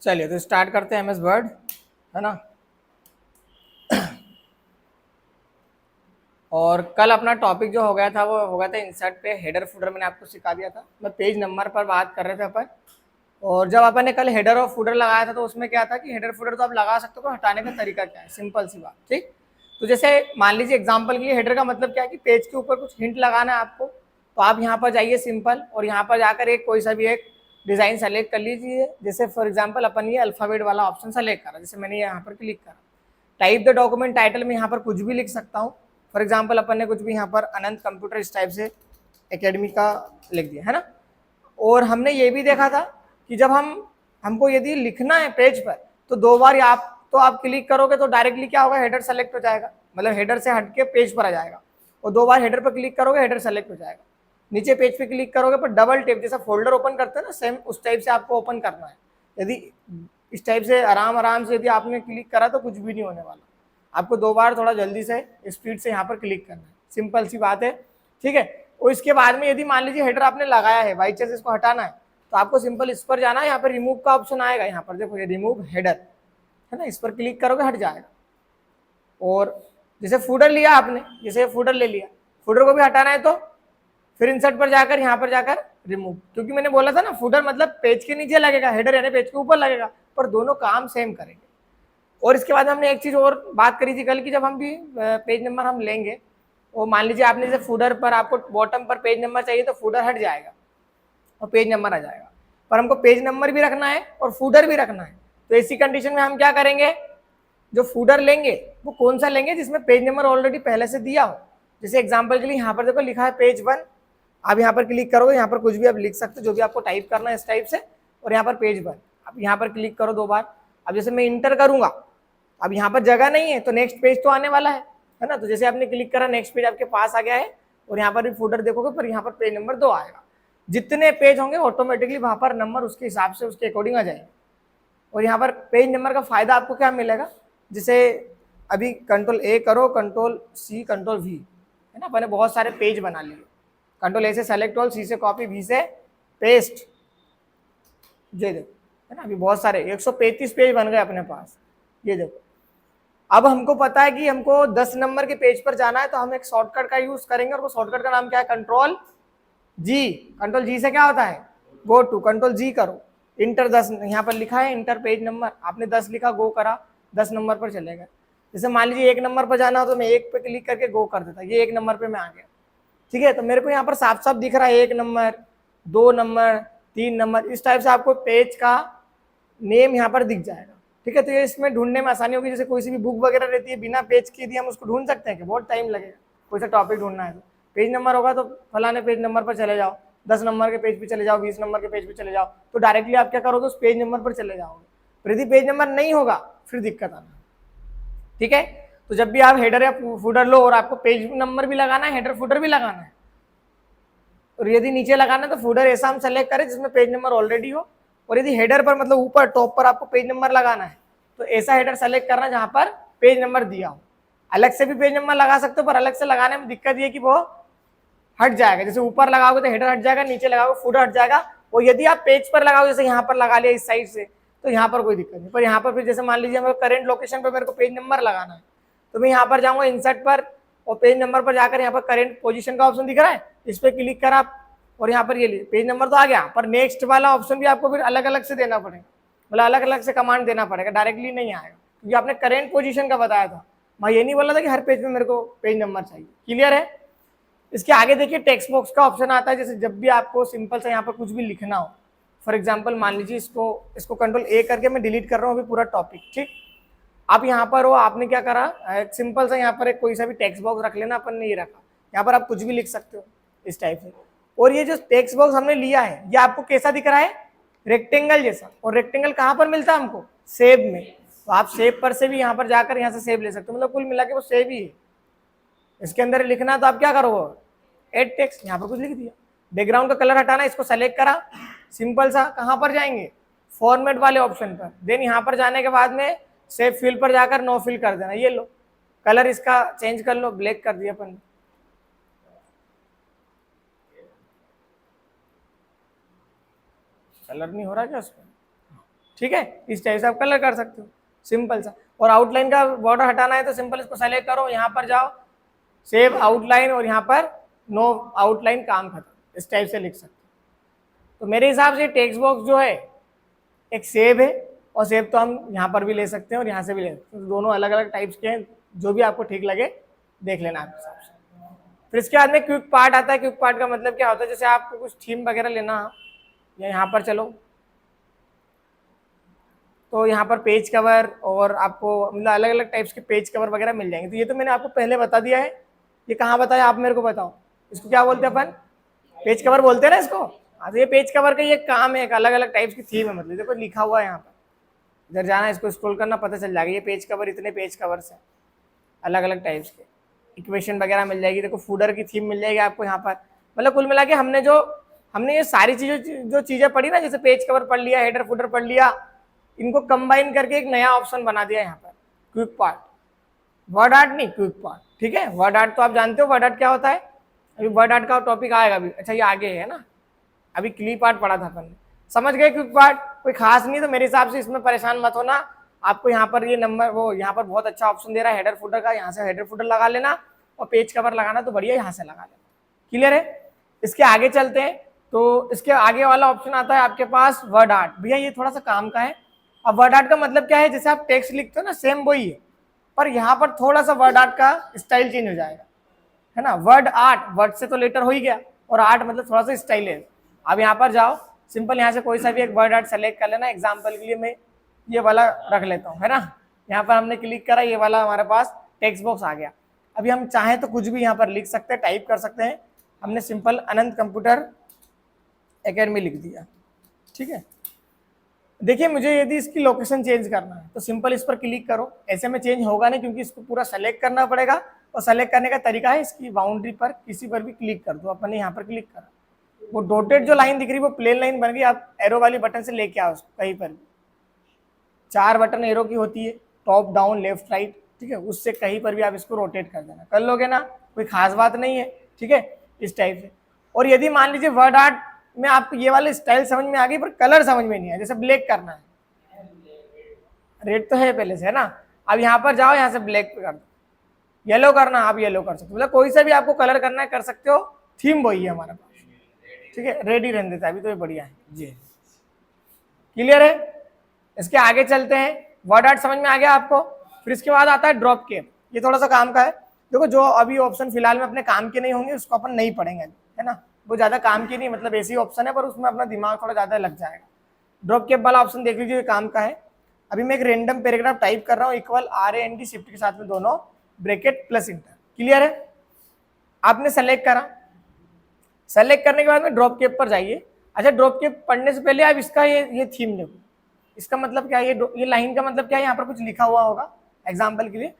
चलिए तो स्टार्ट करते हैं MS वर्ड, है ना। और कल अपना टॉपिक जो हो गया था वो हो गया था इंसर्ट पे। हेडर फुडर मैंने आपको सिखा दिया था, मैं पेज नंबर पर बात कर रहे थे अपन। और जब अपन ने कल हेडर और फुडर लगाया था तो उसमें क्या था कि हेडर फुडर तो आप लगा सकते हो, हटाने का तरीका क्या है, सिंपल सी बात। ठीक, तो जैसे मान लीजिए एग्जांपल के लिए हेडर का मतलब क्या है कि पेज के ऊपर कुछ हिंट लगाना है आपको, तो आप यहाँ पर जाइए सिंपल, और यहाँ पर जाकर एक कोई सा भी एक डिजाइन सेलेक्ट कर लीजिए। जैसे फॉर एग्जाम्पल अपन ये अल्फाबेट वाला ऑप्शन सेलेक्ट करा, जैसे मैंने यहाँ पर क्लिक करा। टाइप द डॉक्यूमेंट टाइटल में यहाँ पर कुछ भी लिख सकता हूँ। फॉर एग्जाम्पल अपन ने कुछ भी यहाँ पर अनंत कंप्यूटर इस टाइप से एकेडमी का लिख दिया, है ना। और हमने ये भी देखा था कि जब हमको यदि लिखना है पेज पर तो दो बार आप क्लिक करोगे तो डायरेक्टली क्या होगा, हेडर सेलेक्ट हो जाएगा, मतलब हेडर से हट के पेज पर आ जाएगा। और दो बार हेडर पर क्लिक करोगे हेडर सेलेक्ट हो जाएगा। नीचे पेज पे क्लिक करोगे पर डबल टेप, जैसा फोल्डर ओपन करते हैं ना, सेम उस टाइप से आपको ओपन करना है। यदि इस टाइप से आराम से यदि आपने क्लिक करा तो कुछ भी नहीं होने वाला। आपको दो बार थोड़ा जल्दी से स्पीड से यहाँ पर क्लिक करना है, सिंपल सी बात है। ठीक है, और इसके बाद में यदि मान लीजिए हेडर आपने लगाया है, बाई चांस इसको हटाना है, तो आपको सिंपल इस पर जाना है, यहाँ पर रिमूव का ऑप्शन आएगा, यहाँ पर देखो ये रिमूव हेडर है ना, इस पर क्लिक करोगे हट जाएगा। और जैसे फूडर लिया आपने, जैसे फूडर ले लिया, फूडर को भी हटाना है तो फिर इंसर्ट पर जाकर यहाँ पर जाकर रिमूव, क्योंकि मैंने बोला था ना फूडर मतलब पेज के नीचे लगेगा, हेडर यानी पेज के ऊपर लगेगा, पर दोनों काम सेम करेंगे। और इसके बाद हमने एक चीज और बात करी थी कल की, जब हम भी पेज नंबर हम लेंगे, वो मान लीजिए आपने जैसे फूडर पर आपको बॉटम पर पेज नंबर चाहिए तो फूडर हट जाएगा और पेज नंबर आ जाएगा, पर हमको पेज नंबर भी रखना है और फूडर भी रखना है। तो ऐसी कंडीशन में हम क्या करेंगे, जो फूडर लेंगे वो कौन सा लेंगे, जिसमें पेज नंबर ऑलरेडी पहले से दिया हो। जैसे एग्जांपल के लिए यहाँ पर देखो लिखा है पेज 1, आप यहाँ पर क्लिक करोगे, यहाँ पर कुछ भी आप लिख सकते हो जो भी आपको टाइप करना है इस टाइप से, और यहाँ पर पेज 1 आप यहाँ पर क्लिक करो दो बार। अब जैसे मैं इंटर करूंगा, अब यहाँ पर जगह नहीं है तो नेक्स्ट पेज तो आने वाला है ना। तो जैसे आपने क्लिक करा नेक्स्ट पेज आपके पास आ गया है, और यहाँ पर भी फूडर देखोगे पर यहाँ पर पेज नंबर 2 आएगा। जितने पेज होंगे ऑटोमेटिकली वहां पर नंबर उसके हिसाब से उसके अकॉर्डिंग आ जाएंगे। और यहाँ पर पेज नंबर का फायदा आपको क्या मिलेगा, जैसे अभी कंट्रोल A करो, कंट्रोल C, कंट्रोल V, है ना, मैंने बहुत सारे पेज बना लिए। कंट्रोल A से सेलेक्ट ऑल, C से कॉपी, V से पेस्ट, ये देखो, है ना, अभी बहुत सारे 135 पेज बन गए अपने पास। ये देखो, अब हमको पता है कि हमको 10 नंबर के पेज पर जाना है, तो हम एक शॉर्टकट का यूज करेंगे, और वो शॉर्टकट का नाम क्या है, कंट्रोल G। कंट्रोल G से क्या होता है, गो टू, कंट्रोल G करो, इंटर 10, यहाँ पर लिखा है इंटर पेज नंबर, आपने 10 लिखा, गो करा, 10 नंबर पर चलेगा। जैसे मान लीजिए 1 नंबर पर जाना हो तो मैं 1 पे क्लिक करके गो कर देता, ये 1 नंबर पे मैं आ गया। ठीक है, तो मेरे को यहाँ पर साफ साफ दिख रहा है 1 नंबर, 2 नंबर, 3 नंबर, इस टाइप से आपको पेज का नेम यहाँ पर दिख जाएगा। ठीक है, तो ये इसमें ढूंढने में आसानी होगी। जैसे कोई सी भी बुक वगैरह रहती है, बिना पेज की यदि हम उसको ढूंढ सकते हैं कि बहुत टाइम लगेगा, कोई सा टॉपिक ढूंढना है तो पेज नंबर होगा तो फलाने पेज नंबर पर चले जाओ, 10 नंबर के पेज पे चले जाओ, 20 नंबर के पेज पे चले जाओ, तो डायरेक्टली आप क्या करोगे, उस पेज नंबर पर चले जाओगे। पर यदि पेज नंबर नहीं होगा फिर दिक्कत आना। ठीक है, तो जब भी आप हेडर या फुटर लो और आपको पेज नंबर भी लगाना है, हेडर फुटर भी लगाना है, और यदि नीचे लगाना है तो फुटर ऐसा हम सेलेक्ट करें जिसमें पेज नंबर ऑलरेडी हो। और यदि हेडर पर मतलब ऊपर टॉप पर आपको पेज नंबर लगाना है तो ऐसा हेडर सेलेक्ट करना जहां पर पेज नंबर दिया हो। अलग से भी पेज नंबर लगा सकते हो, पर अलग से लगाने में दिक्कत ये कि वो हट जाएगा। जैसे ऊपर लगाओगे तो हेडर हट जाएगा, नीचे लगाओगे फुटर हट जाएगा। और यदि आप पेज पर लगाओ, जैसे यहाँ पर लगा लिया इस साइड से, तो यहाँ पर कोई दिक्कत नहीं। पर यहाँ पर फिर जैसे मान लीजिए मेरे करेंट लोकेशन पर मेरे को पेज नंबर लगाना है, तो मैं यहाँ पर जाऊंगा इंसर्ट पर, और पेज नंबर पर जाकर यहाँ पर करेंट पोजीशन का ऑप्शन दिख रहा है, इस पर क्लिक करा, और यहाँ पर ये पेज नंबर तो आ गया, पर नेक्स्ट वाला ऑप्शन भी आपको फिर अलग अलग से देना पड़ेगा, मतलब अलग अलग से कमांड देना पड़ेगा, डायरेक्टली नहीं आएगा, क्योंकि आपने करेंट पोजीशन का बताया था। मैं ये नहीं बोला था कि हर पेज में मेरे को पेज नंबर चाहिए। क्लियर है। इसके आगे देखिए टेक्स्ट बॉक्स का ऑप्शन आता है। जैसे जब भी आपको सिंपल सा यहाँ पर कुछ भी लिखना हो, फॉर एग्जाम्पल मान लीजिए इसको कंट्रोल A करके मैं डिलीट कर रहा हूँ अभी पूरा टॉपिक। ठीक, आप यहाँ पर हो, आपने क्या करा, एक सिंपल सा यहाँ पर एक कोई सा भी टेक्स्ट बॉक्स रख लेना, अपन ने ये रखा, यहाँ पर आप कुछ भी लिख सकते हो इस टाइप से। और ये जो टेक्स्ट बॉक्स हमने लिया है ये आपको कैसा दिख रहा है, रेक्टेंगल जैसा। और रेक्टेंगल कहाँ पर मिलता है हमको, सेव में। तो आप सेव पर से भी यहाँ पर जाकर यहाँ से सेव ले सकते हो, मतलब कुल मिला के वो सेव ही है। इसके अंदर लिखना तो आप क्या करोगे, एड टेक्स्ट, यहाँ पर कुछ लिख दिया। बैकग्राउंड का कलर हटाना, इसको सेलेक्ट करा, सिंपल सा कहाँ पर जाएंगे, फॉर्मेट वाले ऑप्शन पर। देन यहाँ पर जाने के बाद में सेव फिल पर जाकर नो फिल कर देना। ये लो कलर इसका चेंज कर लो, ब्लैक कर दिया अपन। कलर नहीं हो रहा क्या उसमें, ठीक है, इस टाइप से आप कलर कर सकते हो, सिंपल सा। और आउटलाइन का बॉर्डर हटाना है तो सिंपल इसको सेलेक्ट करो, यहाँ पर जाओ सेव आउटलाइन और यहाँ पर नो आउटलाइन, काम खत्म, इस टाइप से लिख सकते हो। तो मेरे हिसाब से टेक्स्ट बॉक्स जो है एक सेव है, और सेव तो हम यहाँ पर भी ले सकते हैं और यहाँ से भी ले सकते हैं, तो दोनों अलग अलग टाइप्स के हैं, जो भी आपको ठीक लगे देख लेना आपके हिसाब से। फिर इसके बाद में क्विक पार्ट आता है। क्विक पार्ट का मतलब क्या होता है, जैसे आपको कुछ थीम वगैरह लेना हो, या यहाँ पर चलो तो यहाँ पर पेज कवर और आपको मतलब अलग अलग टाइप्स के पेज कवर वगैरह मिल जाएंगे। तो ये तो मैंने आपको पहले बता दिया है, ये कहाँ बताया आप मेरे को बताओ, इसको क्या बोलते हैं अपन, पेज कवर बोलते हैं ना इसको। हाँ, तो ये पेज कवर का ये काम है, एक अलग अलग टाइप्स की थीम है, मतलब देखो लिखा हुआ है यहाँ पर, इधर जाना है, इसको स्क्रॉल करना, पता चल जाएगा ये पेज कवर, इतने पेज कवर्स हैं अलग अलग टाइप्स के। इक्वेशन वगैरह मिल जाएगी, देखो फूडर की थीम मिल जाएगी आपको यहाँ पर। मतलब कुल मिला के हमने ये सारी जो चीज़ें पढ़ी ना, जैसे पेज कवर पढ़ लिया, हेडर फूडर पढ़ लिया, इनको कंबाइन करके एक नया ऑप्शन बना दिया यहाँ पर, क्विक पार्ट। वर्ड आर्ट नहीं, क्विक पार्ट, ठीक है। वर्ड आर्ट तो आप जानते हो वर्ड आर्ट क्या होता है, अभी वर्ड आर्ट का टॉपिक आएगा अभी, अच्छा ये आगे है ना, अभी क्लिप आर्ट पढ़ा था अपन ने, समझ गए। क्विक पार्ट कोई खास नहीं, तो मेरे हिसाब से इसमें परेशान मत होना। आपको यहाँ पर ये नंबर वो यहाँ पर बहुत अच्छा ऑप्शन दे रहा है हेडर फुटर का, यहाँ से हेडर फुटर लगा लेना, और पेज कवर लगाना तो बढ़िया यहाँ से लगा लेना, क्लियर है। इसके आगे चलते हैं, तो इसके आगे वाला ऑप्शन आता है आपके पास वर्ड आर्ट। भैया ये थोड़ा सा काम का है। अब वर्ड आर्ट का मतलब क्या है, जैसे आप टेक्स्ट लिखते हो ना, सेम वही है, पर यहाँ पर थोड़ा सा वर्ड आर्ट का स्टाइल चेंज हो जाएगा, है ना। वर्ड आर्ट, वर्ड से तो लेटर हो ही गया, और आर्ट मतलब थोड़ा सा स्टाइल है। अब यहाँ पर जाओ, सिंपल यहाँ से कोई सा भी एक वर्ड आर्ट सेलेक्ट कर लेना। एग्जाम्पल के लिए मैं ये वाला रख लेता हूँ, है ना। यहाँ पर हमने क्लिक करा, ये वाला हमारे पास टेक्स्ट बॉक्स आ गया। अभी हम चाहें तो कुछ भी यहाँ पर लिख सकते हैं, टाइप कर सकते हैं। हमने सिंपल अनंत कंप्यूटर एकेडमी लिख दिया, ठीक है। देखिए मुझे यदि इसकी लोकेशन चेंज करना है तो सिंपल इस पर क्लिक करो, ऐसे में चेंज होगा नहीं, क्योंकि इसको पूरा सेलेक्ट करना पड़ेगा। और सेलेक्ट करने का तरीका है, इसकी बाउंड्री पर किसी पर भी क्लिक कर दो। अपन ने यहाँ पर क्लिक करा, वो डॉटेड जो लाइन दिख रही है वो प्लेन लाइन बन गई। आप एरो वाली बटन से लेके आओ उसको, कहीं पर भी 4 बटन एरो की होती है, टॉप डाउन लेफ्ट राइट, ठीक है, उससे कहीं पर भी आप इसको रोटेट कर देना, कर लोगे ना, कोई खास बात नहीं है, ठीक है, इस टाइप से। और यदि मान लीजिए वर्ड आर्ट में आपको ये वाले स्टाइल समझ में आ गई, पर कलर समझ में नहीं आया, जैसे ब्लैक करना है, रेड तो है पहले से, है ना। अब यहाँ पर जाओ, यहाँ से ब्लैक पे कर दो, येलो करना आप येलो कर सकते हो, मतलब कोई सा भी आपको कलर करना है कर सकते हो, थीम वही है हमारे पास, ठीक है। रेड ही रहने देता है अभी तो, ये बढ़िया है जी, क्लियर है। इसके आगे चलते हैं, वर्ड आर्ट समझ में आ गया आपको। फिर इसके बाद आता है ड्रॉप केप, ये थोड़ा सा काम का है। देखो जो अभी ऑप्शन फिलहाल में अपने काम के नहीं होंगे उसको अपन नहीं पढ़ेंगे, है ना, वो ज्यादा काम की नहीं, मतलब ऐसी ऑप्शन है, पर उसमें अपना दिमाग थोड़ा ज्यादा लग जाएगा। ड्रॉप केप वाला ऑप्शन देख लीजिए, काम का है। अभी मैं एक रेंडम पैराग्राफ टाइप कर रहा हूँ, इक्वल RAND शिफ्ट के साथ में दोनों ब्रैकेट प्लस इंटर, क्लियर है। आपने सेलेक्ट करा, सेलेक्ट करने के बाद में ड्रॉप केप पर जाइए। अच्छा, ड्रॉप केप पढ़ने से पहले आप इसका ये थीम देखो, इसका मतलब क्या है, ये लाइन का मतलब क्या है, यहाँ पर कुछ लिखा हुआ होगा एग्जाम्पल के लिए,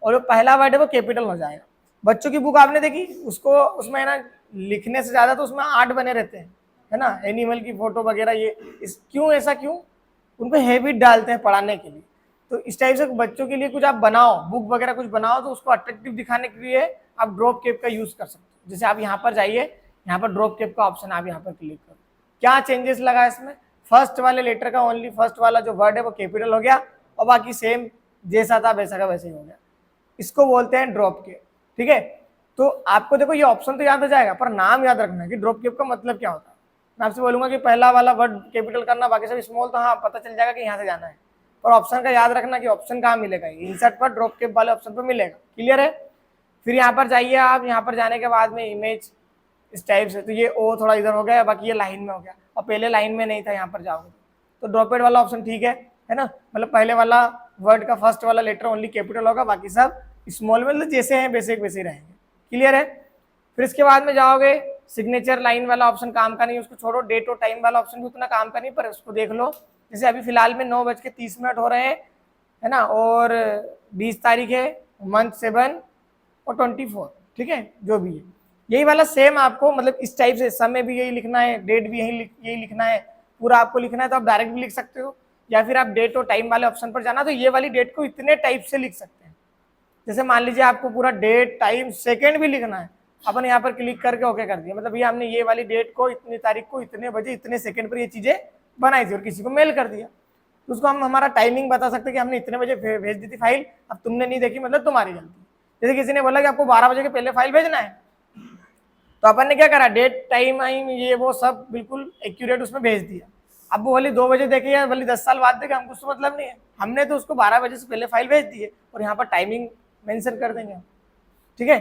और जो पहला वर्ड है वो कैपिटल हो जाएगा। बच्चों की बुक आपने देखी, उसको उसमें है ना लिखने से ज्यादा तो उसमें आर्ट बने रहते हैं, है ना, एनिमल की फोटो वगैरह, ये क्यों ऐसा क्यों, उनको हैबिट डालते हैं पढ़ाने के लिए। तो इस टाइप से बच्चों के लिए कुछ आप बनाओ, बुक वगैरह कुछ बनाओ, तो उसको अट्रैक्टिव दिखाने के लिए आप ड्रॉप केप का यूज कर सकते हो। जैसे आप यहाँ पर जाइए, यहाँ पर ड्रॉप केप का ऑप्शन, आप यहाँ पर क्लिक करो, क्या चेंजेस लगा इसमें, फर्स्ट वाले लेटर का ओनली फर्स्ट वाला जो वर्ड है वो कैपिटल हो गया, और बाकी सेम जैसा था वैसा का वैसे ही हो गया। इसको बोलते हैं ड्रॉप केप, ठीक है। तो आपको देखो ये ऑप्शन तो याद हो जाएगा, पर नाम याद रखना है कि ड्रॉप केप का मतलब क्या होता है। मैं आपसे बोलूंगा कि पहला वाला वर्ड कैपिटल करना, बाकी सब स्मॉल, तो हाँ पता चल जाएगा कि यहाँ से जाना है, पर ऑप्शन का याद रखना कि ऑप्शन कहाँ मिलेगा, इंसर्ट पर ड्रॉप केप वाले ऑप्शन पर मिलेगा, क्लियर है। फिर यहाँ पर जाइए आप, यहाँ पर जाने के बाद में इमेज इस टाइप से, तो ये ओ थोड़ा इधर हो गया, बाकी ये लाइन में हो गया, और पहले लाइन में नहीं था, यहाँ पर जाओगे तो ड्रॉपेड वाला ऑप्शन ठीक है ना। मतलब पहले वाला वर्ड का फर्स्ट वाला लेटर ओनली कैपिटल होगा, बाकी सब स्मॉल, मतलब जैसे हैं वैसे वैसे रहेंगे, क्लियर है। फिर इसके बाद में जाओगे, सिग्नेचर लाइन वाला ऑप्शन काम का नहीं, उसको छोड़ो। डेट और टाइम वाला ऑप्शन भी उतना काम का नहीं, पर उसको देख लो। जैसे अभी फिलहाल में 9:30 हो रहे हैं, है ना, और 20 तारीख है, मंथ 7 और 24, ठीक है, जो भी है यही वाला सेम आपको, मतलब इस टाइप से समय भी यही लिखना है, डेट भी यही लिखना है, पूरा आपको लिखना है। तो आप डायरेक्ट भी लिख सकते हो, या फिर आप डेट और टाइम वाले ऑप्शन पर जाना, तो ये वाली डेट को इतने टाइप से लिख सकते हैं। जैसे मान लीजिए आपको पूरा डेट टाइम सेकंड भी लिखना है, अपन यहाँ पर क्लिक करके ओके कर दिया, मतलब ये हमने ये वाली डेट को इतनी तारीख को इतने बजे इतने सेकंड पर ये चीजें बनाई थी और किसी को मेल कर दिया। तो उसको हम हमारा टाइमिंग बता सकते हैं कि हमने इतने बजे भेज दी थी फाइल, अब तुमने नहीं देखी मतलब तुम्हारी गलती। जैसे किसी ने बोला कि आपको 12 बजे के पहले फाइल भेजना है, तो अपन ने क्या करा, डेट टाइम ये वो सब बिल्कुल एक्यूरेट उसमें भेज दिया। अब वो भले 2 बजे देखे या भले 10 साल बाद देखे, हमको उसको मतलब नहीं है, हमने तो उसको 12 बजे से पहले फाइल भेज दी है और यहाँ पर टाइमिंग मेंशन कर देंगे। ठीक है,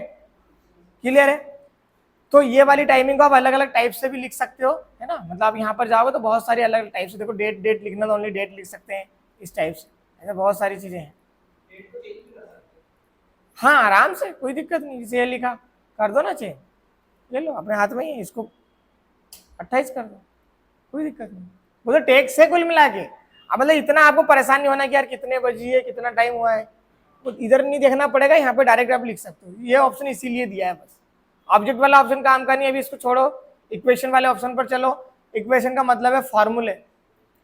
क्लियर है। तो ये वाली टाइमिंग को आप अलग अलग टाइप से भी लिख सकते हो, है ना। मतलब आप यहाँ पर जाओगे तो बहुत सारी अलग अलग टाइप से, देखो डेट डेट लिखना तो ओनली डेट लिख सकते हैं, इस टाइप से, ऐसे बहुत सारी चीजें हैं। हाँ आराम से, कोई दिक्कत नहीं, जैसे ये लिखा कर दो ना चेंज, ले लो अपने हाथ में ही, इसको 28 कर दो, कोई दिक्कत नहीं। वो तो टेक्स है कुल मिला के। अब मतलब इतना आपको परेशान नहीं होना कि यार कितने बजी है, कितना टाइम हुआ है, तो इधर नहीं देखना पड़ेगा, यहाँ पे डायरेक्ट आप लिख सकते हो। ये ऑप्शन इसीलिए दिया है बस। ऑब्जेक्ट वाला ऑप्शन काम का नहीं है, अभी इसको छोड़ो, इक्वेशन वाले ऑप्शन पर चलो। इक्वेशन का मतलब है फॉर्मूले।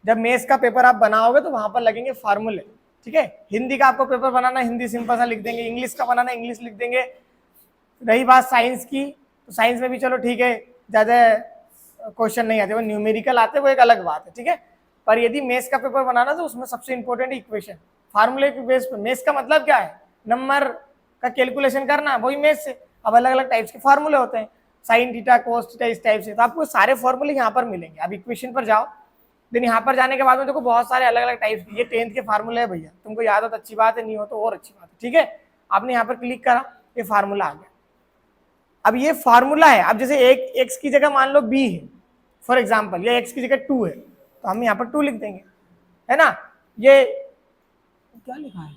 जब मेंस का पेपर आप बनाओगे तो वहां पर लगेंगे फार्मूले। ठीक है, हिंदी का आपको पेपर बनाना, हिंदी सिंपल सा लिख देंगे, इंग्लिश का बनाना इंग्लिश लिख देंगे। रही बात साइंस की, तो साइंस में भी चलो ठीक है, ज्यादा क्वेश्चन नहीं आते, वो न्यूमेरिकल आते, वो एक अलग बात है। ठीक है, पर यदि मेंस का पेपर बनाना तो उसमें सबसे इंपॉर्टेंट इक्वेशन, फार्मूले के बेस पे। मेंस का मतलब क्या है, नंबर का कैलकुलेशन करना, वही मेंस से। अब अलग अलग टाइप्स के फार्मूले होते हैं, साइन थीटा कोस थीटा, इस टाइप से। तो आपको सारे फॉर्मूले यहाँ पर मिलेंगे। अब इक्वेशन पर जाओ, देन यहाँ पर जाने के बाद में देखो बहुत सारे अलग अलग टाइप्स के, ये 10th के फार्मूले है भैया, तुमको याद हो तो अच्छी बात है, नहीं हो तो और अच्छी बात है। ठीक है, आपने यहाँ पर क्लिक करा, ये फार्मूला आ गया। अब ये फार्मूला है, अब जैसे एक एक्स की जगह मान लो बी है फॉर एग्जाम्पल, या एक्स की जगह 2 है, तो हम यहाँ पर 2 लिख देंगे, है ना। ये क्या लिखा है,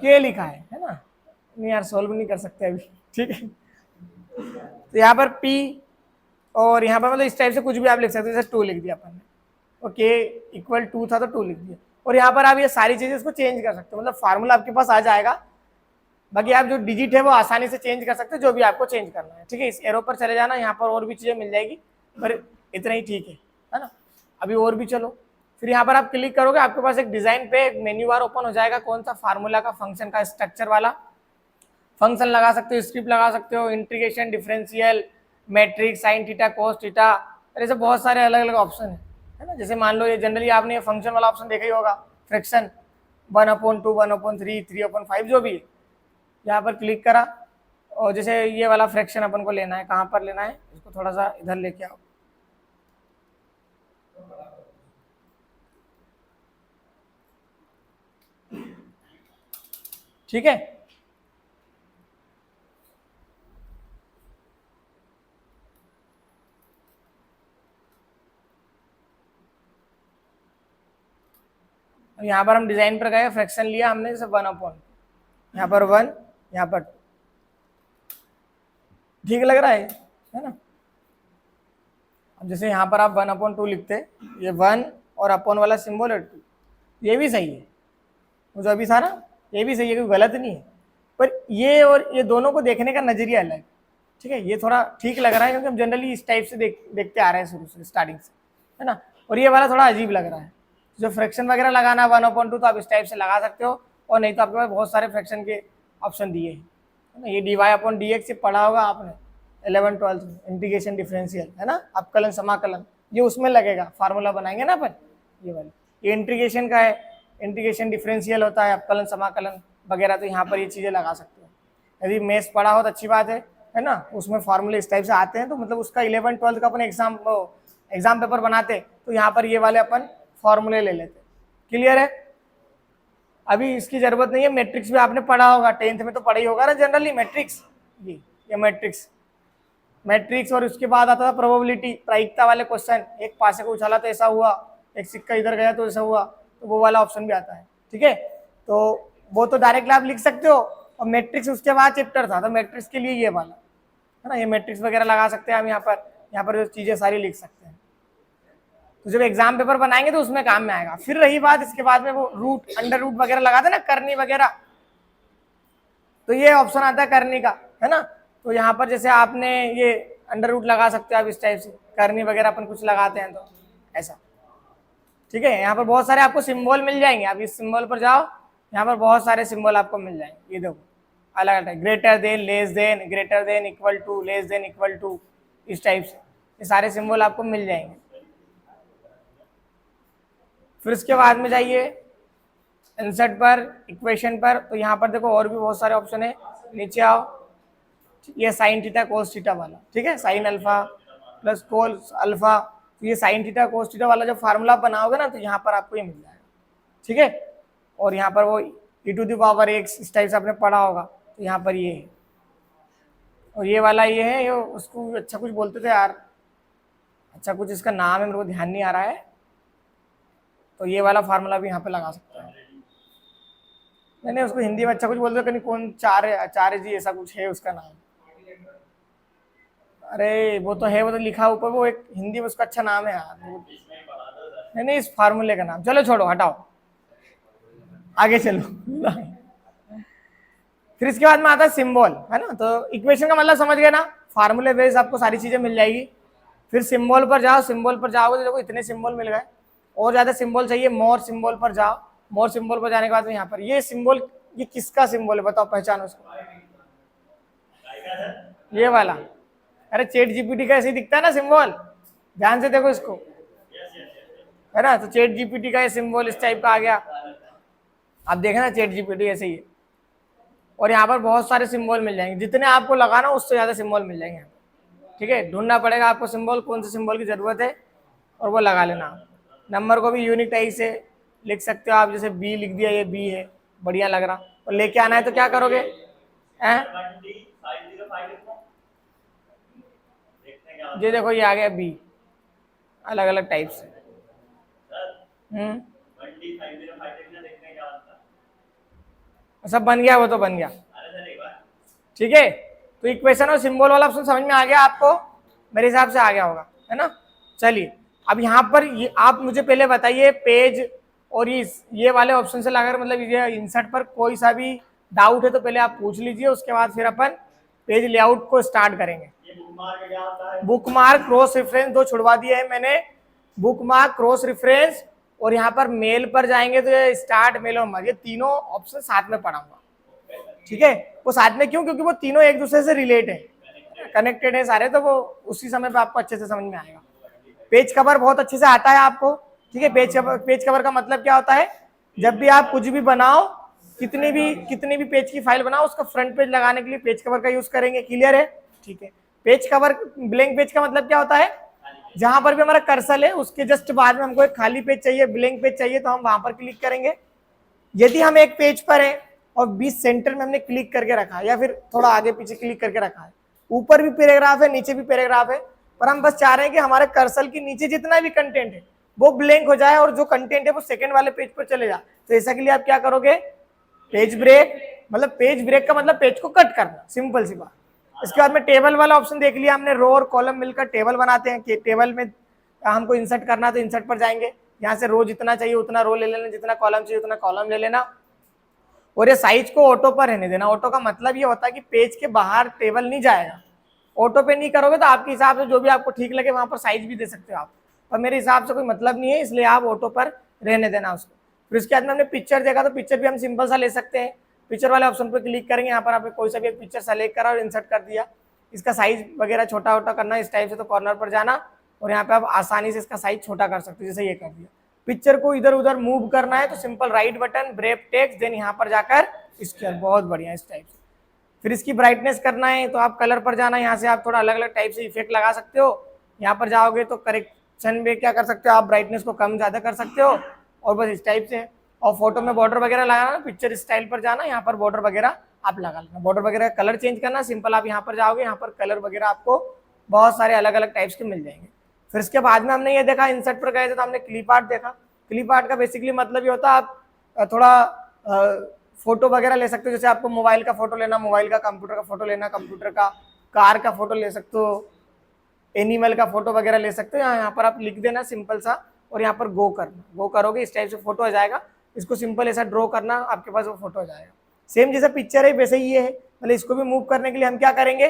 के लिखा है ना, नहीं यार सोल्व नहीं कर सकते अभी। ठीक है, तो यहाँ पर पी, और यहाँ पर मतलब इस टाइप से कुछ भी आप लिख सकते हो, जैसे 2 लिख दिया अपन ने, ओके इक्वल 2 था तो 2 लिख दिया। और यहाँ पर आप ये सारी चीजें इसको चेंज कर सकते हो, मतलब फार्मूला आपके पास आ जाएगा। बाकी आप जो डिजिट है वो आसानी से चेंज कर सकते हो, जो भी आपको चेंज करना है। ठीक है, इस एरो पर चले जाना, यहाँ पर और भी चीजें मिल जाएगी, पर इतना ही ठीक है ना। अभी और भी चलो, फिर यहाँ पर आप क्लिक करोगे, आपके पास एक डिजाइन पे एक मेन्यू बार ओपन हो जाएगा, कौन सा, फार्मूला का, फंक्शन का, स्ट्रक्चर वाला। फंक्शन लगा सकते हो, स्क्रिप्ट लगा सकते हो, integration, differential, matrix, sine theta, cos theta, ऐसे बहुत सारे अलग अलग ऑप्शन है ना। जैसे मान लो ये जनरली आपने ये फंक्शन वाला ऑप्शन देखा ही होगा, फ्रैक्शन 1/2, 1/3, 3/5, जो भी है। यहाँ पर क्लिक करा, और जैसे ये वाला फ्रैक्शन अपन को लेना है, कहाँ पर लेना है, इसको थोड़ा सा इधर लेके आओ। ठीक है, यहाँ पर हम डिजाइन पर गए, फ्रैक्शन लिया हमने, जैसे 1/, यहाँ पर 1, यहाँ पर 2, ठीक लग रहा है ना। अब जैसे यहाँ पर आप 1/2 लिखते, ये 1 और अपॉन वाला सिंबल है 2, ये भी सही है, मुझे अभी था ना, ये भी सही है, कोई गलत नहीं है। पर ये और ये दोनों को देखने का नजरिया अलग। ठीक है, ये थोड़ा ठीक लग रहा है क्योंकि हम जनरली इस टाइप से देखते आ रहे हैं शुरू से, स्टार्टिंग से, है ना। और ये वाला थोड़ा अजीब लग रहा है, जो फ्रैक्शन वगैरह लगाना 1/2 तो आप इस टाइप से लगा सकते हो, और नहीं तो आपके पास बहुत सारे फ्रैक्शन के ऑप्शन दिए हैं, है ना। ये dy/dx से पढ़ा होगा आपने 11th-12th में, इंटीग्रेशन, डिफरेंशियल, है ना, अपकलन, समाकलन, ये उसमें लगेगा, फार्मूला बनाएंगे ना अपन, ये वाले। ये इंटीग्रेशन का है, इंटीग्रेशन डिफरेंशियल होता है, अपकलन समाकलन वगैरह, तो यहाँ पर ये चीज़ें लगा सकते हो। यदि मैथ्स पढ़ा हो तो अच्छी बात है ना, उसमें फार्मूले इस टाइप से आते हैं, तो मतलब उसका 11th-12th का अपन एग्जाम पेपर बनाते तो यहाँ पर ये वाले अपन फॉर्मूले ले लेते। क्लियर है, अभी इसकी जरूरत नहीं है। मैट्रिक्स भी आपने पढ़ा होगा, 10th में तो पढ़ा ही होगा ना जनरली मैट्रिक्स, ये मैट्रिक्स और उसके बाद आता था प्रोबेबिलिटी, प्रायिकता वाले क्वेश्चन, एक पासे को उछाला तो ऐसा हुआ, एक सिक्का इधर गया तो ऐसा हुआ, तो वो वाला ऑप्शन भी आता है। ठीक है, तो वो तो डायरेक्टली आप लिख सकते हो, और मैट्रिक्स उसके बाद चैप्टर था, तो मैट्रिक्स के लिए ये वाला, है ना, ये मैट्रिक्स वगैरह लगा सकते हैं हम यहाँ पर जो चीजें सारी लिख सकते हैं। तो जब एग्जाम पेपर बनाएंगे तो उसमें काम में आएगा। फिर रही बात इसके बाद में वो रूट, अंडर रूट वगैरह लगाते ना, करनी वगैरह, तो ये ऑप्शन आता है करनी का, है ना। तो यहाँ पर जैसे आपने ये अंडर रूट लगा सकते हो आप इस टाइप से, करनी वगैरह अपन कुछ लगाते हैं तो ऐसा। ठीक है, यहाँ पर बहुत सारे आपको सिंबल मिल जाएंगे, आप इस सिंबल पर जाओ, यहाँ पर बहुत सारे सिंबल आपको मिल जाएंगे, ये देखो अलग अलग, greater than, less than, greater than, equal to, less than, equal to, इस टाइप से ये सारे सिंबल आपको मिल जाएंगे। फिर उसके बाद में जाइए इंसर्ट पर, इक्वेशन पर, तो यहाँ पर देखो और भी बहुत सारे ऑप्शन है, नीचे आओ, ये साइन थीटा कोस थीटा वाला, ठीक है, sine alpha plus cos alpha, तो ये साइन थीटा कोस थीटा वाला जो फार्मूला बनाओगे ना तो यहाँ पर आपको ये मिल जाएगा, ठीक है। और यहाँ पर वो e⁻x इस टाइप से आपने पढ़ा होगा, तो यहाँ पर ये है, और ये वाला ये है, ये उसको अच्छा कुछ बोलते थे यार, अच्छा कुछ इसका नाम है, मेरे को ध्यान नहीं आ रहा है, तो ये वाला फार्मूला भी यहाँ पे लगा सकते हैं। नहीं उसको हिंदी में अच्छा कुछ बोलते कहीं कौन चार जी ऐसा कुछ है उसका नाम, अरे वो तो है, वो तो लिखा ऊपर, वो एक हिंदी में उसका अच्छा नाम है यार, नहीं इस फार्मूले का नाम, चलो छोड़ो हटाओ, आगे चलो। फिर इसके बाद में आता है सिंबल, है ना, तो इक्वेशन का मतलब समझ गए ना, फार्मूले बेस आपको सारी चीजें मिल जाएगी। फिर सिंबल पर जाओ, सिंबल पर जाओगे तो देखो इतने सिंबल मिल गए, और ज्यादा सिंबल चाहिए मोर सिंबल पर जाओ, मोर सिंबल पर जाने के बाद में यहाँ पर ये सिंबल, ये किसका सिंबल है बताओ, पहचानो उसको, ये वाला, अरे चैट जीपीटी का ऐसे ही दिखता है ना सिंबल, ध्यान से देखो इसको, है ना, तो चैट जीपीटी का ये सिंबल इस टाइप का आ गया, आप देखना चैट जीपीटी ऐसे ही है। और यहाँ पर बहुत सारे सिंबल मिल जाएंगे, जितने आपको लगाना उससे ज्यादा सिंबल मिल जाएंगे, ठीक है, ढूंढना पड़ेगा आपको सिंबल, कौन से सिंबल की जरूरत है और वो लगा लेना। नंबर को भी यूनिक टाइप से लिख सकते हो आप, जैसे बी लिख दिया, ये बी है, बढ़िया लग रहा, और लेके आना है तो क्या करोगे, ये देखो ये आ गया बी, अलग अलग टाइप से, सब बन गया, वो तो बन गया, ठीक है। तो इक्वेशन और सिंबल वाला ऑप्शन समझ में आ गया आपको, मेरे हिसाब से आ गया होगा, है ना। चलिए अब यहाँ पर ये आप मुझे पहले बताइए, पेज और ये वाले ऑप्शन से लगाकर, मतलब ये इंसर्ट पर कोई सा भी डाउट है तो पहले आप पूछ लीजिए, उसके बाद फिर अपन पेज लेआउट को स्टार्ट करेंगे। बुक मार्क क्रॉस रेफरेंस दो छुड़वा दिए है मैंने, बुक मार्क क्रॉस रेफरेंस, और यहाँ पर मेल पर जाएंगे तो ये स्टार्ट मेल और मर्ज, ये तीनों ऑप्शन साथ में पढ़ाऊंगा, ठीक है। वो साथ में क्यों, क्योंकि वो तीनों एक दूसरे से रिलेट है, कनेक्टेड है सारे, तो वो उसी समय पे आपको अच्छे से समझ में आएगा। पेज कवर बहुत अच्छे से आता है आपको, ठीक है। पेज कवर का मतलब क्या होता है, जब भी आप कुछ भी बनाओ, कितनी भी पेज की फाइल बनाओ, उसका फ्रंट पेज लगाने के लिए पेज कवर का यूज करेंगे, क्लियर है, ठीक है। पेज कवर, ब्लैंक पेज का मतलब क्या होता है, जहां पर भी हमारा कर्सर है उसके जस्ट बाद में हमको एक खाली पेज चाहिए, ब्लैंक पेज चाहिए, तो हम वहां पर क्लिक करेंगे। यदि हम एक पेज पर है और बीच सेंटर में हमने क्लिक करके रखा है, या फिर थोड़ा आगे पीछे क्लिक करके रखा है, ऊपर भी पैराग्राफ है नीचे भी पैराग्राफ है, पर हम बस चाह रहे हैं कि हमारे कर्सर के नीचे जितना भी कंटेंट है वो ब्लैंक हो जाए और जो कंटेंट है वो सेकंड वाले पेज पर चले जाए, तो ऐसा के लिए आप क्या करोगे, पेज ब्रेक, मतलब पेज ब्रेक का मतलब पेज को कट करना, सिंपल सी बात। इसके बाद में टेबल वाला ऑप्शन देख लिया हमने, रो और कॉलम मिलकर टेबल बनाते हैं, कि टेबल में हमको इंसर्ट करना तो इंसर्ट पर जाएंगे, यहाँ से रो जितना चाहिए उतना रो ले लेना, जितना कॉलम चाहिए उतना कॉलम ले लेना, और ये साइज को ऑटो पर रहने देना। ऑटो का मतलब ये होता है कि पेज के बाहर टेबल नहीं जाएगा, ऑटो पे नहीं करोगे तो आपके हिसाब से जो भी आपको ठीक लगे वहां पर साइज भी दे सकते हो आप, पर मेरे हिसाब से कोई मतलब नहीं है, इसलिए आप ऑटो पर रहने देना उसको। फिर उसके बाद में हमने पिक्चर देखा, तो पिक्चर भी हम सिंपल सा ले सकते हैं, पिक्चर वाले ऑप्शन पर क्लिक करेंगे, यहाँ पर आपने कोई सा भी एक पिक्चर सेलेक्ट करा और इंसर्ट कर दिया, इसका साइज वगैरह छोटा छोटा करना इस टाइप से, तो कॉर्नर पर जाना और यहाँ पे आप आसानी से इसका साइज छोटा कर सकते हो, जैसे ये कर दिया। पिक्चर को इधर उधर मूव करना है तो simple right button, break text, then यहाँ पर जाकर स्केल, बहुत बढ़िया इस टाइप से। फिर इसकी ब्राइटनेस करना है तो आप कलर पर जाना, यहाँ से आप थोड़ा अलग अलग टाइप से इफेक्ट लगा सकते हो, यहाँ पर जाओगे तो करेक्शन में क्या कर सकते हो आप, ब्राइटनेस को कम ज्यादा कर सकते हो, और बस इस टाइप से। और फोटो में बॉर्डर वगैरह लगाना, पिक्चर स्टाइल पर जाना, यहाँ पर बॉर्डर वगैरह आप लगा लेना, बॉर्डर वगैरह कलर चेंज करना, सिंपल आप यहाँ पर जाओगे, यहाँ पर कलर वगैरह आपको बहुत सारे अलग अलग टाइप्स के मिल जाएंगे। फिर इसके बाद में हमने ये देखा, इंसर्ट पर गए थे तो हमने क्लिप आर्ट देखा। क्लिप आर्ट का बेसिकली मतलब ये होता है आप थोड़ा फोटो वगैरह ले सकते हो, जैसे आपको मोबाइल का फोटो लेना, मोबाइल का, कंप्यूटर का फोटो लेना, कंप्यूटर का, कार का फोटो ले सकते हो, एनिमल का फोटो वगैरह ले सकते हो। यहाँ पर आप लिख देना सिंपल सा, और यहाँ पर गो करना, गो करोगे इस टाइप से फोटो आ जाएगा, इसको सिंपल ऐसा ड्रॉ करना, आपके पास वो फोटो आ जाएगा। सेम जैसा पिक्चर है वैसे ही ये है, मतलब इसको भी मूव करने के लिए हम क्या करेंगे,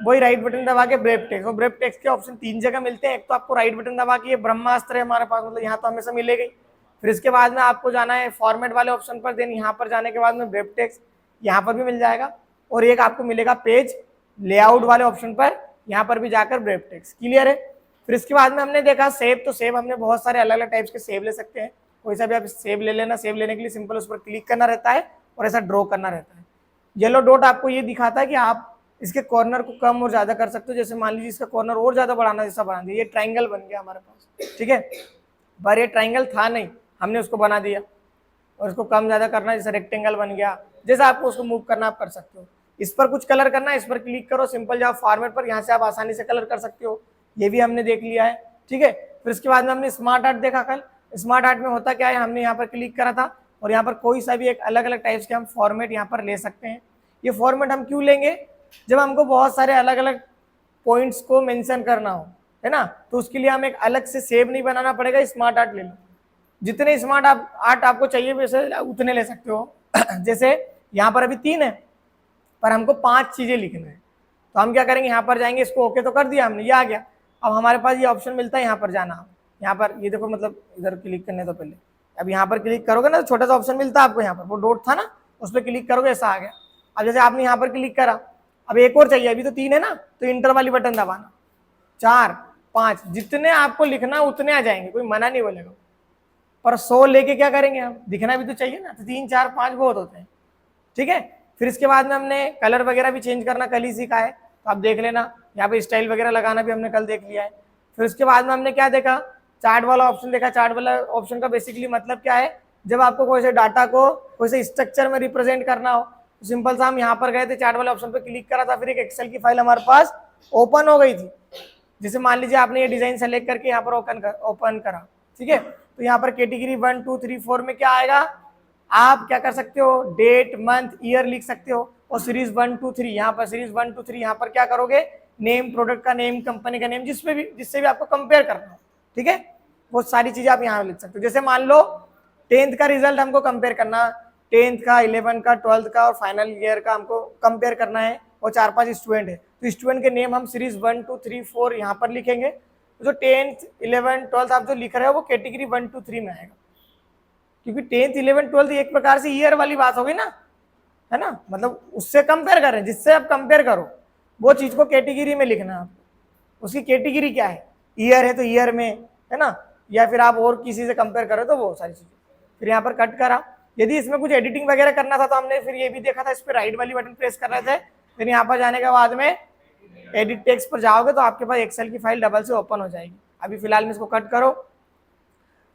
वही राइट बटन दबा के ब्रेक टेक्स्ट, और ब्रेक टेक्स्ट के ऑप्शन 3 जगह मिलते हैं, एक तो आपको राइट बटन दबा के, ये ब्रह्मास्त्र है हमारे पास, मतलब यहाँ तो हमेशा मिलेगी। फिर इसके बाद में आपको जाना है फॉर्मेट वाले ऑप्शन पर, देन यहाँ पर जाने के बाद में ब्रेक टेक्स्ट यहाँ पर भी मिल जाएगा, और एक आपको मिलेगा पेज लेआउट वाले ऑप्शन पर, यहाँ पर भी जाकर ब्रेक टेक्स्ट, क्लियर है। फिर इसके बाद में हमने देखा सेव, तो सेव हमने बहुत सारे अलग अलग टाइप्स के सेव ले सकते हैं, कोई सा भी आप सेव ले लेना। सेव लेने के लिए सिंपल उस पर क्लिक करना रहता है और ऐसा ड्रॉ करना रहता है। येलो डॉट आपको ये दिखाता है कि आप इसके कॉर्नर को कम और ज्यादा कर सकते हो, जैसे मान लीजिए इसका कॉर्नर और ज्यादा बढ़ाना, जैसा बना दिया, ये ट्राइंगल बन गया हमारे पास, ठीक है। पर ये ट्राइंगल था नहीं, हमने उसको बना दिया, और इसको कम ज्यादा करना, जैसे रेक्टेंगल बन गया, जैसा आपको उसको मूव करना आप कर सकते हो। इस पर कुछ कलर करना है, इस पर क्लिक करो, सिंपल जाओ फॉर्मेट पर, यहाँ से आप आसानी से कलर कर सकते हो, ये भी हमने देख लिया है, ठीक है। फिर इसके बाद में हमने स्मार्ट आर्ट देखा कल। स्मार्ट आर्ट में होता क्या है, हमने यहाँ पर क्लिक करा था और यहाँ पर कोई सा भी एक अलग अलग टाइप्स के हम फॉर्मेट यहाँ पर ले सकते हैं। ये फॉर्मेट हम क्यों लेंगे, जब हमको बहुत सारे अलग अलग पॉइंट्स को मेंशन करना हो, है ना, तो उसके लिए हम एक अलग से सेव नहीं बनाना पड़ेगा, स्मार्ट आर्ट ले लो। जितने स्मार्ट आर्ट आपको चाहिए वैसे उतने ले सकते हो। जैसे यहाँ पर अभी 3 है, पर हमको 5 चीजें लिखना है, तो हम क्या करेंगे, यहाँ पर जाएंगे, इसको ओके तो कर दिया हमने, ये आ गया। अब हमारे पास ये ऑप्शन मिलता है यहाँ पर जाना, यहाँ पर ये देखो, मतलब इधर क्लिक करने तो पहले, अब यहाँ पर क्लिक करोगे ना तो छोटा सा ऑप्शन मिलता है आपको, यहाँ पर वो डॉट था ना, उस पर क्लिक करोगे, ऐसा आ गया। अब जैसे आपने यहाँ पर क्लिक करा, अब एक और चाहिए, अभी तो 3 है ना, तो इंटर वाली बटन दबाना, 4, 5, जितने आपको लिखना उतने आ जाएंगे, कोई मना नहीं बोलेगा। पर 100 लेके क्या करेंगे हम, दिखना भी तो चाहिए ना, तो 3, 4, 5 बहुत होते हैं, ठीक है। फिर इसके बाद में हमने कलर वगैरह भी चेंज करना कल ही सीखा है, तो आप देख लेना, यहाँ पे स्टाइल वगैरह लगाना भी हमने कल देख लिया है। फिर उसके बाद में हमने क्या देखा, चार्ट वाला ऑप्शन देखा। चार्ट वाला ऑप्शन का बेसिकली मतलब क्या है, जब आपको कोई से डाटा को कोई से स्ट्रक्चर में रिप्रेजेंट करना हो, तो सिंपल सा हम यहाँ पर गए थे, चार्ट वाले ऑप्शन पर क्लिक करा था, फिर एक एक्सेल की फाइल हमारे पास ओपन हो गई थी। जैसे मान लीजिए आपने ये डिजाइन सेलेक्ट करके यहाँ पर ओपन करा, ठीक है, तो यहाँ पर कैटेगरी 1, 2, 3, 4 में क्या आएगा, आप क्या कर सकते हो, डेट, मंथ, ईयर लिख सकते हो, और सीरीज 1, 2, 3, यहाँ पर सीरीज 1, 2, 3 यहाँ पर क्या करोगे, नेम, प्रोडक्ट का नेम, कंपनी का नेम, जिससे भी आपको कंपेयर करना हो, ठीक है, वो सारी चीजें आप यहाँ लिख सकते हो। जैसे मान लो 10th का रिजल्ट हमको कंपेयर करना, 10th का, 11th का, 12th का और फाइनल ईयर का हमको कंपेयर करना है, और 4-5 स्टूडेंट है, तो स्टूडेंट के नेम हम सीरीज 1, 2, 3, 4 यहाँ पर लिखेंगे। जो 10th, 11th, 12th आप जो लिख रहे हो वो कैटेगरी 1, 2, 3 में आएगा, क्योंकि 10th, 11th, 12th एक प्रकार से ईयर वाली बात होगी ना, है ना, मतलब उससे कंपेयर कर रहे हैं, जिससे आप कंपेयर करो वो चीज को कैटेगरी में लिखना है आपको। उसकी कैटेगरी क्या है, ईयर है तो ईयर में, है ना, या फिर आप और किसी से कंपेयर करो तो वो सारी चीजें। फिर यहाँ पर कट करा, यदि इसमें कुछ एडिटिंग वगैरह करना था तो हमने फिर ये भी देखा था, इस पर राइट वाली बटन प्रेस कर रहे थे, फिर यहाँ पर जाने के बाद में एडिट टेक्स्ट पर जाओगे तो आपके पास एक्सेल की फाइल डबल से ओपन हो जाएगी। अभी फिलहाल में इसको कट करो।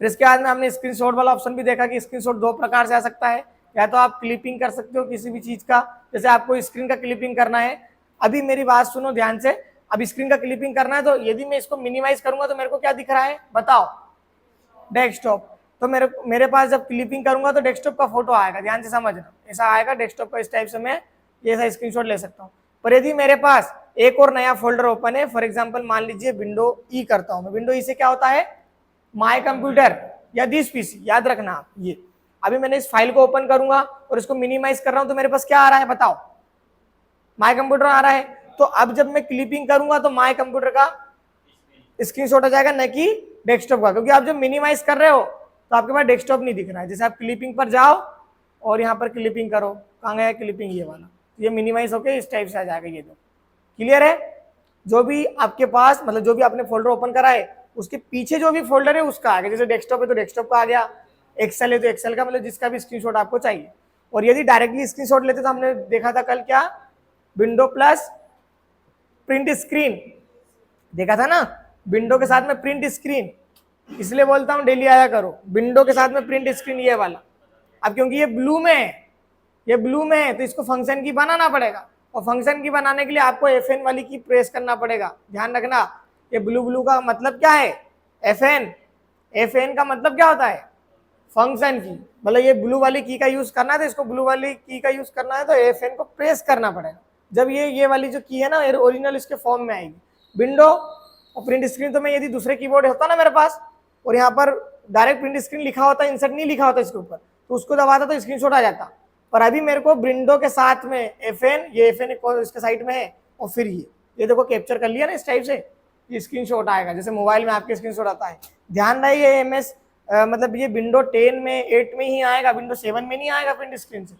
फिर इसके बाद में हमने स्क्रीनशॉट वाला ऑप्शन भी देखा कि स्क्रीनशॉट 2 प्रकार से आ सकता है, या तो आप क्लिपिंग कर सकते हो किसी भी चीज का, जैसे आपको स्क्रीन का क्लिपिंग करना है। अभी मेरी बात सुनो ध्यान से, अब स्क्रीन का क्लिपिंग करना है तो यदि मैं इसको मिनिमाइज करूंगा तो मेरे को क्या दिख रहा है बताओ, डेस्कटॉप। तो मेरे पास जब क्लिपिंग करूंगा तो डेस्कटॉप का फोटो आएगा, ध्यान से समझना, ऐसा आएगा डेस्कटॉप का, इस टाइप से मैं ये ऐसा स्क्रीनशॉट ले सकता हूँ। पर यदि मेरे पास एक और नया फोल्डर ओपन है, फॉर एग्जांपल मान लीजिए विंडो ई करता हूं मैं, विंडो ई से क्या होता है, माय कंप्यूटर या दिस पीसी, याद रखना आप ये। अभी मैंने इस फाइल को ओपन करूंगा और इसको मिनिमाइज कर रहा हूं तो मेरे पास क्या आ रहा है बताओ, माय कंप्यूटर आ रहा है। तो अब जब मैं क्लिपिंग करूंगा तो माय कंप्यूटर का स्क्रीनशॉट आ जाएगा, न कि डेस्कटॉप का, क्योंकि आप जब मिनिमाइज कर रहे हो तो आपके पास डेस्कटॉप नहीं दिख रहा है। जैसे आप क्लिपिंग पर जाओ और यहाँ पर क्लिपिंग करो, कहाँ गया क्लिपिंग, ये वाला, ये मिनिमाइज होके इस टाइप से आ जाएगा। ये दो क्लियर है, जो भी आपके पास मतलब जो भी आपने फोल्डर ओपन करा है उसके पीछे जो भी फोल्डर है उसका आ गया। जैसे डेस्कटॉप है तो डेस्कटॉप का आ गया, एक्सेल है तो एक्सेल का, मतलब जिसका भी स्क्रीनशॉट आपको चाहिए। और यदि डायरेक्टली स्क्रीनशॉट लेते तो हमने देखा था कल क्या, विंडो प्लस प्रिंट स्क्रीन देखा था ना, विंडो के साथ में प्रिंट स्क्रीन, इसलिए बोलता हूं डेली आया करो विंडो के साथ में प्रिंट स्क्रीन ये वाला। अब क्योंकि ये ब्लू में है, ये ब्लू में है तो इसको फंक्शन की बनाना पड़ेगा, और फंक्शन की बनाने के लिए आपको FN वाली की प्रेस करना पड़ेगा। ध्यान रखना, ये ब्लू ब्लू का मतलब क्या है, FN का मतलब क्या होता है, फंक्शन की, मतलब ये ब्लू वाली की का यूज करना है तो इसको ब्लू वाली की का यूज करना है तो FN को प्रेस करना पड़ेगा। जब ये वाली जो की है ना ओरिजिनल इसके फॉर्म में आएगी। विंडो और प्रिंट स्क्रीन तो मैं यदि दूसरे कीबोर्ड होता ना मेरे पास और यहाँ पर डायरेक्ट प्रिंट स्क्रीन लिखा होता, इंसर्ट नहीं लिखा होता इसके ऊपर, तो उसको दबाता तो स्क्रीनशॉट आ जाता। पर अभी मेरे को विंडो के साथ में FN, ये FN इसके साइड में है, और फिर ये देखो कैप्चर कर लिया ना इस टाइप से, ये स्क्रीनशॉट आएगा जैसे मोबाइल में आपके स्क्रीनशॉट आता है। ध्यान रहे ये MS मतलब ये विंडो 10 में 8 में ही आएगा, विंडो 7 में नहीं आएगा प्रिंट स्क्रीन से,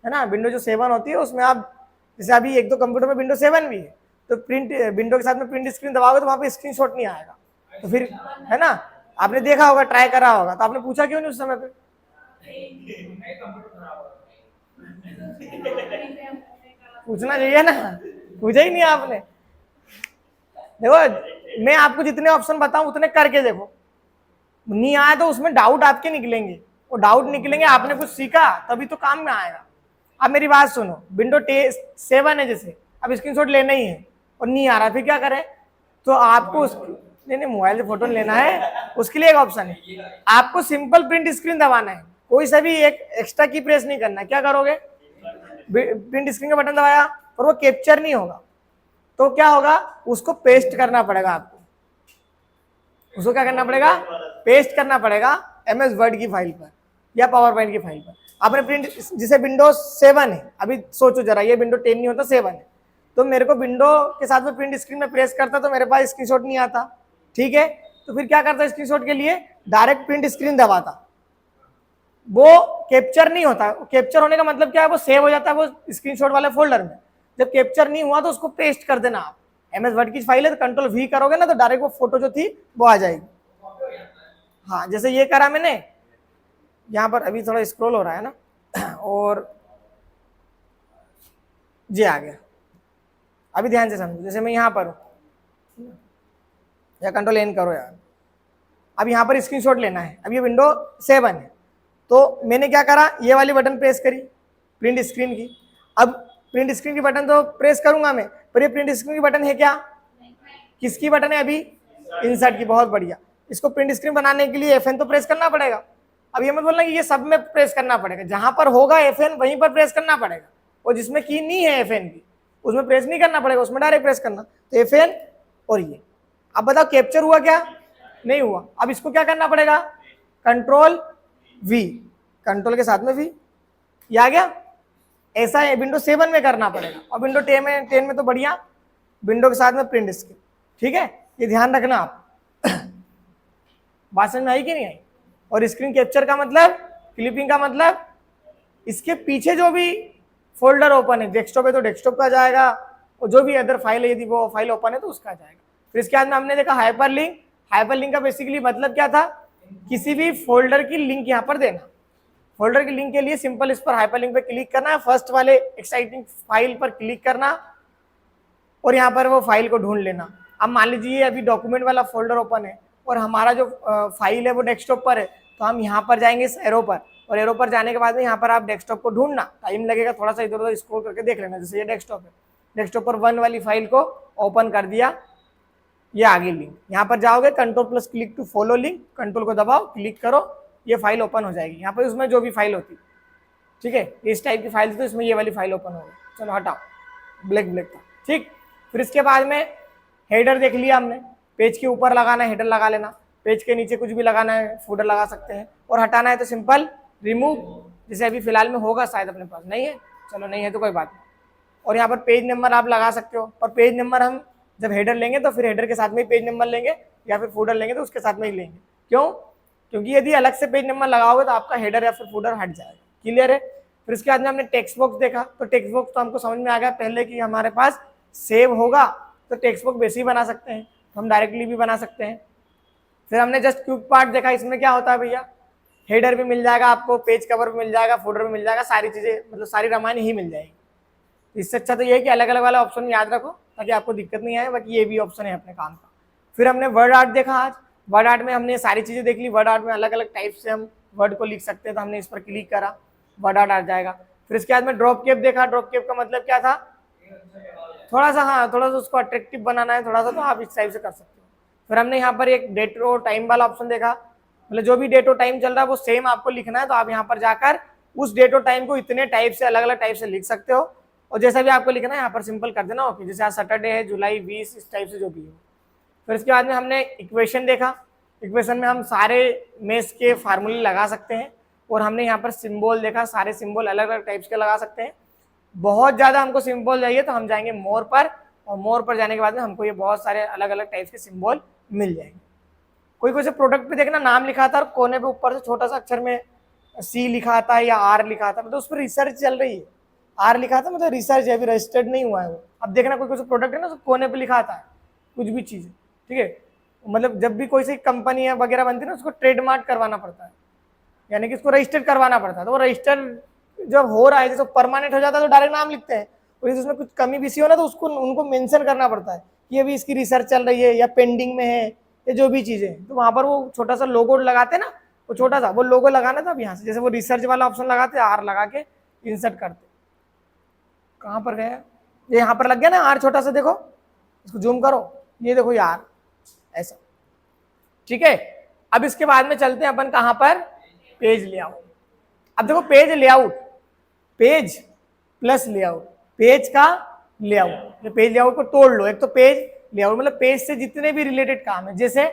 है ना। विंडो जो 7 होती है उसमें आप, जैसे अभी एक दो कंप्यूटर में विंडो 7 भी है, तो प्रिंट विंडो के साथ में प्रिंट स्क्रीन दबाओगे तो वहां पे स्क्रीनशॉट नहीं आएगा। तो फिर है ना, आपने देखा होगा, ट्राई करा होगा, तो आपने पूछा क्यों नहीं उस समय पे? पूछना चाहिए ना, पूछा ही नहीं आपने। देखो मैं आपको जितने ऑप्शन बताऊं उतने करके देखो, नहीं आया तो उसमें डाउट आपके निकलेंगे, वो डाउट निकलेंगे, आपने कुछ सीखा तभी तो काम में आएगा। अब मेरी बात सुनो, विंडो 7 है जैसे, अब स्क्रीनशॉट लेना ही है और नहीं आ रहा, फिर क्या करें? तो आपको नहीं मोबाइल से फोटो लेना है, उसके लिए एक ऑप्शन है, आपको सिंपल प्रिंट स्क्रीन दबाना है, कोई सा भी एक एक्स्ट्रा की प्रेस नहीं करना। क्या करोगे? प्रिंट स्क्रीन का बटन दबाया और वो कैप्चर नहीं होगा, तो क्या होगा? उसको पेस्ट करना पड़ेगा आपको। उसको क्या करना पड़ेगा? पेस्ट करना पड़ेगा MS वर्ड की फाइल पर या पावर पॉइंट की फाइल पर। आपने प्रिंट, जिसे विंडोज 7 है, अभी सोचो जरा, ये विंडो 10 नहीं होता 7 है, तो मेरे को विंडो के साथ में प्रिंट स्क्रीन में प्रेस करता तो मेरे पास स्क्रीनशॉट नहीं आता, ठीक है? तो फिर क्या करता स्क्रीनशॉट के लिए? डायरेक्ट प्रिंट स्क्रीन दबाता, वो कैप्चर नहीं होता। कैप्चर होने का मतलब क्या है? वो सेव हो जाता है वो स्क्रीनशॉट वाले फोल्डर में। जब कैप्चर नहीं हुआ तो उसको पेस्ट कर देना आप। MS वर्ड की फाइल है तो Ctrl+V करोगे ना तो डायरेक्ट वो फोटो जो थी वो आ जाएगी। हाँ, जैसे ये करा मैंने, यहाँ पर अभी थोड़ा स्क्रॉल हो रहा है ना, और ये आ गया। अभी ध्यान से समझो, जैसे मैं यहाँ पर हूँ, या Ctrl+N करो यार, अब यहाँ पर स्क्रीनशॉट लेना है। अब ये विंडो 7 है, तो मैंने क्या करा, ये वाली बटन प्रेस करी प्रिंट स्क्रीन की। अब प्रिंट स्क्रीन की बटन तो प्रेस करूंगा मैं, पर ये प्रिंट स्क्रीन की बटन है क्या? किसकी बटन है? अभी इंसर्ट की। बहुत बढ़िया। इसको प्रिंट स्क्रीन बनाने के लिए FN तो प्रेस करना पड़ेगा। अब ये मत बोलना कि ये सब में प्रेस करना पड़ेगा, जहां पर होगा FN वहीं पर प्रेस करना पड़ेगा, और जिसमें की नहीं है FN की उसमें प्रेस नहीं करना पड़ेगा, उसमें डायरेक्ट प्रेस करना। तो FN और ये, अब बताओ कैप्चर हुआ क्या? नहीं हुआ। अब इसको क्या करना पड़ेगा? Ctrl+V, कंट्रोल के साथ में V, ये आ गया। ऐसा है विंडो 7 में करना पड़ेगा, और विंडो 10 में तो बढ़िया विंडो के साथ में प्रिंट स्क्रीन, ठीक है? ये ध्यान रखना आप। बात समझ में आई कि नहीं आई? और स्क्रीन कैप्चर का मतलब, क्लिपिंग का मतलब, इसके पीछे जो भी फोल्डर ओपन है, डेस्कटॉप है तो डेस्कटॉप का जाएगा, और जो भी अदर फाइल है यदि वो फाइल ओपन है तो उसका जाएगा। फिर इसके बाद में हमने देखा हाइपरलिंक। हाइपरलिंक का बेसिकली मतलब क्या था? किसी भी फोल्डर की लिंक यहाँ पर देना। फोल्डर की लिंक के लिए सिंपल इस पर हाइपरलिंक पे क्लिक करना है, फर्स्ट वाले एक्साइटिंग फाइल पर क्लिक करना और यहाँ पर वो फाइल को ढूंढ लेना। अब मान लीजिए अभी डॉक्यूमेंट वाला फोल्डर ओपन है और हमारा जो फाइल है वो डेस्कटॉप पर है, तो हम यहाँ पर जाएंगे इस एरो पर, और एरो पर जाने के बाद में यहाँ पर आप डेस्कटॉप को ढूंढना, टाइम लगेगा थोड़ा सा, इधर उधर स्क्रॉल करके देख लेना। जैसे ये डेस्कटॉप है, डेस्कटॉप पर 1 वाली फाइल को ओपन कर दिया, ये आगे लिंक, यहाँ पर जाओगे Ctrl+ click to follow link, control को दबाओ, क्लिक करो, ये फाइल ओपन हो जाएगी। यहाँ पर उसमें जो भी फाइल होती, ठीक है, इस टाइप की फाइल थी तो इसमें ये वाली फाइल ओपन हो गई। चलो हटाओ, ब्लैक था, ठीक। फिर इसके बाद में हेडर देख लिया हमने, पेज के ऊपर लगाना है हेडर लगा लेना, पेज के नीचे कुछ भी लगाना है फूडर लगा सकते हैं, और हटाना है तो सिंपल रिमूव, जैसे अभी फिलहाल में होगा शायद अपने पास, नहीं है, चलो नहीं है तो कोई बात नहीं। और यहाँ पर पेज नंबर आप लगा सकते हो, पर पेज नंबर हम जब हेडर लेंगे तो फिर हेडर के साथ में ही पेज नंबर लेंगे, या फिर फूडर लेंगे तो उसके साथ में ही लेंगे। क्यों? क्योंकि यदि अलग से पेज नंबर लगाओगे तो आपका हेडर या फिर फूडर हट जाएगा। क्लियर है? फिर इसके बाद में हमने टेक्स्ट बॉक्स देखा, तो टेक्स्ट बॉक्स तो हमको समझ में आ गया पहले कि हमारे पास सेव होगा तो टेक्स्ट बॉक्स वैसे ही बना सकते हैं, हम डायरेक्टली भी बना सकते हैं। फिर हमने जस्ट क्विक पार्ट देखा, इसमें क्या होता है भैया, हेडर भी मिल जाएगा आपको, पेज कवर भी मिल जाएगा, फूडर भी मिल जाएगा, सारी चीजें मतलब सारी रामायण ही मिल जाएगी। इससे अच्छा तो ये है कि अलग अलग वाला ऑप्शन याद रखो ताकि आपको दिक्कत नहीं आए, बाकी ये भी ऑप्शन है अपने काम का। फिर हमने वर्ड आर्ट देखा आज, वर्ड आर्ट में हमने सारी चीजें देख ली, वर्ड आर्ट में अलग अलग टाइप से हम वर्ड को लिख सकते हैं, तो हमने इस पर क्लिक करा, वर्ड आर्ट आ जाएगा। फिर इसके बाद में ड्रॉप कैप देखा, ड्रॉप कैप का मतलब क्या था, थोड़ा सा, हाँ थोड़ा सा उसको अट्रैक्टिव बनाना है थोड़ा सा, तो आप इस टाइप से कर सकते हो। फिर हमने यहाँ पर एक डेट और टाइम वाला ऑप्शन देखा, मतलब जो भी डेट और टाइम चल रहा है वो सेम आपको लिखना है, तो आप यहाँ पर जाकर उस डेट और टाइम को इतने टाइप से अलग अलग टाइप से लिख सकते हो, और जैसा भी आपको लिखना है यहाँ पर सिंपल कर देना, ओके। जैसे आज सैटरडे है, जुलाई 20, इस टाइप से जो भी हो। फिर इसके बाद में हमने इक्वेशन देखा, इक्वेशन में हम सारे मेष के फार्मूले लगा सकते हैं, और हमने यहाँ पर सिंबल देखा, सारे सिंबल अलग अलग टाइप्स के लगा सकते हैं। बहुत ज़्यादा हमको सिंबल चाहिए तो हम जाएंगे मोर पर, और मोर पर जाने के बाद में हमको ये बहुत सारे अलग अलग टाइप्स के सिंबल मिल जाएंगे। कोई कोई से प्रोडक्ट पे देखना नाम लिखा था और कोने पे ऊपर से छोटा सा अक्षर में C लिखा था या R लिखा था, मतलब उस पर रिसर्च चल रही है। आर लिखा था मतलब रिसर्च है, अभी रजिस्टर्ड नहीं हुआ है वो। अब देखना कोई कुछ प्रोडक्ट है ना, तो कोने पे लिखा आता है कुछ भी चीज़, ठीक है। मतलब जब भी कोई सी कंपनी है वगैरह बनती है ना, उसको ट्रेडमार्क करवाना पड़ता है, यानी कि उसको रजिस्टर करवाना पड़ता है। तो वो रजिस्टर जब हो रहा है, जैसे परमानेंट हो जाता है तो डायरेक्ट नाम लिखते हैं, और यदि उसमें कुछ कमी विषय हो ना तो उसको उनको मेंशन करना पड़ता है कि अभी इसकी रिसर्च चल रही है या पेंडिंग में है या जो भी चीज़ें, तो वहाँ पर वो छोटा सा लोगो लगाते हैं ना, वो छोटा सा वो लोगो लगाना था। अब यहाँ से जैसे वो रिसर्च वाला ऑप्शन लगाते, आर लगा के इंसर्ट करते। कहाँ पर गया ये, यहाँ पर लग गया ना आर छोटा सा, देखो इसको जूम करो, ये देखो यार ऐसा, ठीक है। अब इसके बाद में चलते हैं अपन कहाँ पर, पेज लेआउट। अब देखो page layout, page plus layout, page का लेआउट, पेज लेआउट को तोड़ लो। एक तो पेज लेआउट मतलब पेज से जितने भी रिलेटेड काम है, जैसे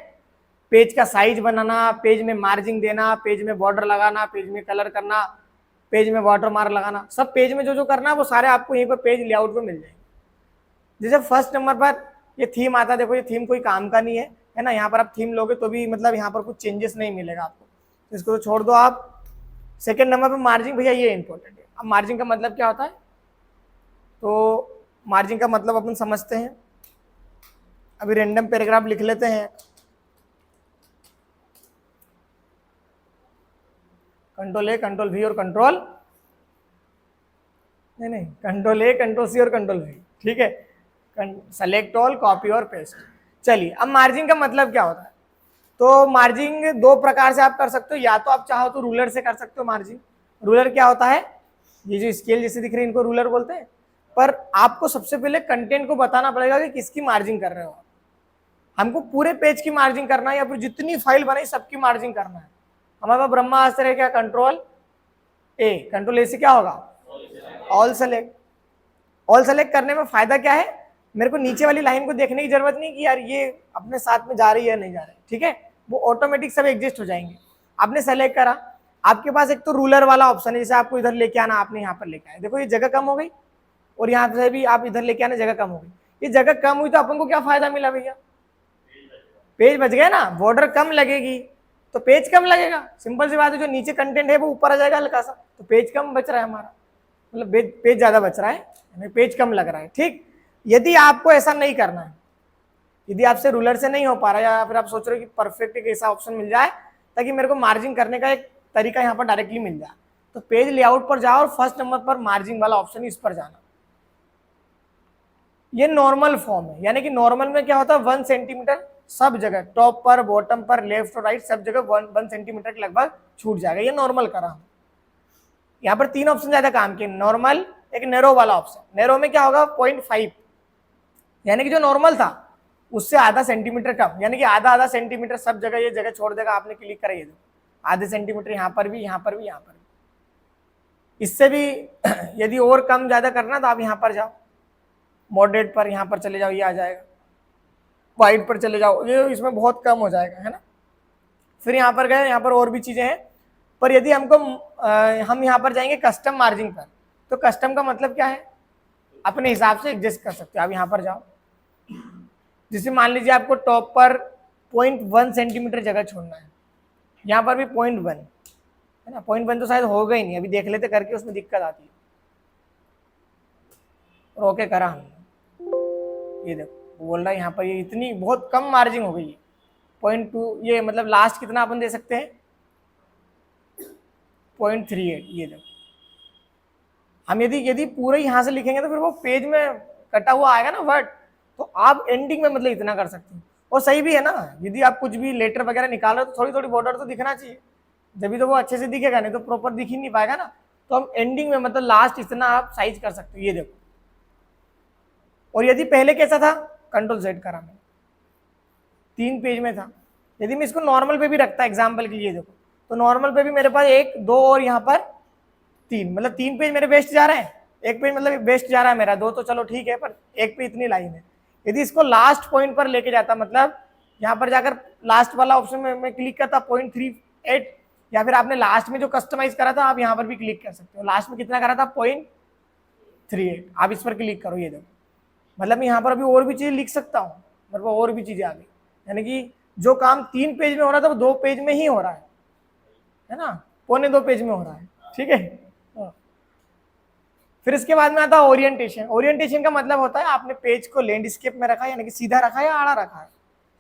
पेज का साइज बनाना, पेज में मार्जिन देना, पेज में बॉर्डर लगाना, पेज में कलर करना, पेज में वाटर मार्क लगाना, सब पेज में जो जो करना है वो सारे आपको यहीं पर पेज लेआउट पे मिल जाएंगे। जैसे फर्स्ट नंबर पर ये थीम आता है, देखो ये थीम कोई काम का नहीं है ना, यहाँ पर आप थीम लोगे तो भी मतलब यहाँ पर कुछ चेंजेस नहीं मिलेगा आपको, तो इसको तो छोड़ दो आप। सेकेंड नंबर पर मार्जिन, भैया ये इंपॉर्टेंट है। अब मार्जिन का मतलब क्या होता है, तो मार्जिन का मतलब अपन समझते हैं। अभी रैंडम पैराग्राफ लिख लेते हैं, कंट्रोल ए कंट्रोल वी और कंट्रोल नहीं कंट्रोल ए कंट्रोल सी और कंट्रोल वी, ठीक है। सेलेक्ट ऑल, कॉपी और पेस्ट। चलिए अब मार्जिन का मतलब क्या होता है, तो मार्जिन दो प्रकार से आप कर सकते हो, या तो आप चाहो तो रूलर से कर सकते हो मार्जिन। रूलर क्या होता है, ये जो स्केल जैसे दिख रही है इनको रूलर बोलते हैं। पर आपको सबसे पहले कंटेंट को बताना पड़ेगा कि किसकी मार्जिन कर रहे हो। हमको पूरे पेज की मार्जिन करना है या फिर जितनी फाइल बनाई सबकी मार्जिन करना है। हमारे पास ब्रह्मास्त्र है क्या, कंट्रोल ए, कंट्रोल ए से क्या होगा, ऑल सेलेक्ट। ऑल सेलेक्ट करने में फायदा क्या है, मेरे को नीचे वाली लाइन को देखने की जरूरत नहीं कि यार ये अपने साथ में जा रही है नहीं जा रही, ठीक है, वो ऑटोमेटिक सब एडजस्ट हो जाएंगे। आपने सेलेक्ट करा, आपके पास एक तो रूलर वाला ऑप्शन है, जैसे आपको इधर लेके आना, आपने यहाँ पर लेके आया, देखो ये जगह कम हो गई, और यहाँ से भी आप इधर लेके आना, जगह कम हो गई। ये जगह कम हुई तो अपन को क्या फायदा मिला भैया, पेज बच गया ना, बॉर्डर कम लगेगी तो पेज कम लगेगा, सिंपल सी बात है। जो नीचे कंटेंट है वो ऊपर आ जाएगा हल्का सा, तो पेज कम बच रहा है हमारा, मतलब पेज ज्यादा बच रहा है, पेज कम लग रहा है, ठीक। यदि आपको ऐसा नहीं करना है, यदि आपसे रूलर से नहीं हो पा रहा, या फिर आप सोच रहे हो कि परफेक्ट एक ऐसा ऑप्शन मिल जाए ताकि मेरे को मार्जिन करने का एक तरीका यहाँ पर डायरेक्टली मिल जाए, तो पेज लेआउट पर जाओ और फर्स्ट नंबर पर मार्जिन वाला ऑप्शन इस पर जाना। ये नॉर्मल फॉर्म है, यानी कि नॉर्मल में क्या होता है, 1 सेंटीमीटर सब जगह, टॉप पर, बॉटम पर, लेफ्ट और राइट सब जगह 1 सेंटीमीटर के लगभग छूट जाएगा, ये नॉर्मल करा हम। यहाँ पर 3 ऑप्शन ज्यादा काम किए, नॉर्मल, एक नैरो वाला ऑप्शन। नैरो में क्या होगा, 0.5, यानी कि जो नॉर्मल था उससे आधा सेंटीमीटर कम, यानी कि आधा सेंटीमीटर सब जगह ये जगह छोड़ देगा। आपने क्लिक करा, ये आधे सेंटीमीटर यहाँ पर भी, यहाँ पर भी, यहाँ पर भी। इससे भी यदि और कम ज्यादा करना तो आप यहाँ पर जाओ, मॉडरेट पर यहाँ पर चले जाओ, ये आ जाएगा। वाइट पर चले जाओ, ये इसमें बहुत कम हो जाएगा, है ना। फिर यहाँ पर गए, यहाँ पर और भी चीजें हैं, पर यदि हमको हम यहाँ पर जाएंगे कस्टम मार्जिन पर, तो कस्टम का मतलब क्या है, अपने हिसाब से एडजस्ट कर सकते हो। आप यहाँ पर जाओ, जिससे मान लीजिए आपको टॉप पर 0.1 सेंटीमीटर जगह छोड़ना है, यहाँ पर भी 0.1 है ना, 0.1 तो शायद होगा ही नहीं, अभी देख लेते करके, उसमें दिक्कत आती है। और ओके करा हमने, ये देखो बोल रहा है यहाँ पर ये इतनी बहुत कम मार्जिन हो गई है, 0.2, ये मतलब लास्ट कितना अपन दे सकते हैं, 0.38। ये देखो हम यदि पूरे यहाँ से लिखेंगे तो फिर वो पेज में कटा हुआ आएगा ना वर्ड, तो आप एंडिंग में मतलब इतना कर सकते हैं। और सही भी है ना, यदि आप कुछ भी लेटर वगैरह निकाल रहे हो तो थोड़ी थोड़ी बॉर्डर तो दिखना चाहिए, जब तो वो अच्छे से दिखेगा, नहीं तो प्रॉपर दिख ही नहीं पाएगा ना। तो हम एंडिंग में मतलब लास्ट इतना आप साइज कर सकते हो, ये देखो। और यदि पहले कैसा था, कंट्रोल Z करा मैं, 3 पेज में था, यदि मैं इसको नॉर्मल पे भी रखता एग्जाम्पल के लिए, देखो तो नॉर्मल पे भी मेरे पास 1 2 और यहाँ पर 3, मतलब 3 पेज मेरे वेस्ट जा रहे हैं, 1 पेज मतलब वेस्ट जा रहा है मेरा, 2 तो चलो ठीक है, पर 1 पे इतनी लाइन है। यदि इसको लास्ट पॉइंट पर लेके जाता, मतलब यहाँ पर जाकर लास्ट वाला ऑप्शन में मैं क्लिक करता 0.38, या फिर आपने लास्ट में जो कस्टमाइज करा था आप यहाँ पर भी क्लिक कर सकते हो, लास्ट में कितना करा था 0.38, आप इस पर क्लिक करो, ये देखो मतलब मैं यहाँ पर अभी और भी चीजें लिख सकता हूँ, मेरे को और भी चीजें आ गई, यानी कि जो काम 3 पेज में हो रहा था वो 2 पेज में ही हो रहा है ना, 1.25 पेज में हो रहा है, ठीक है। फिर इसके बाद में आता है ओरिएंटेशन। ओरिएंटेशन का मतलब होता है आपने पेज को लैंडस्केप में रखा है, यानी कि सीधा रखा है या आड़ा रखा है।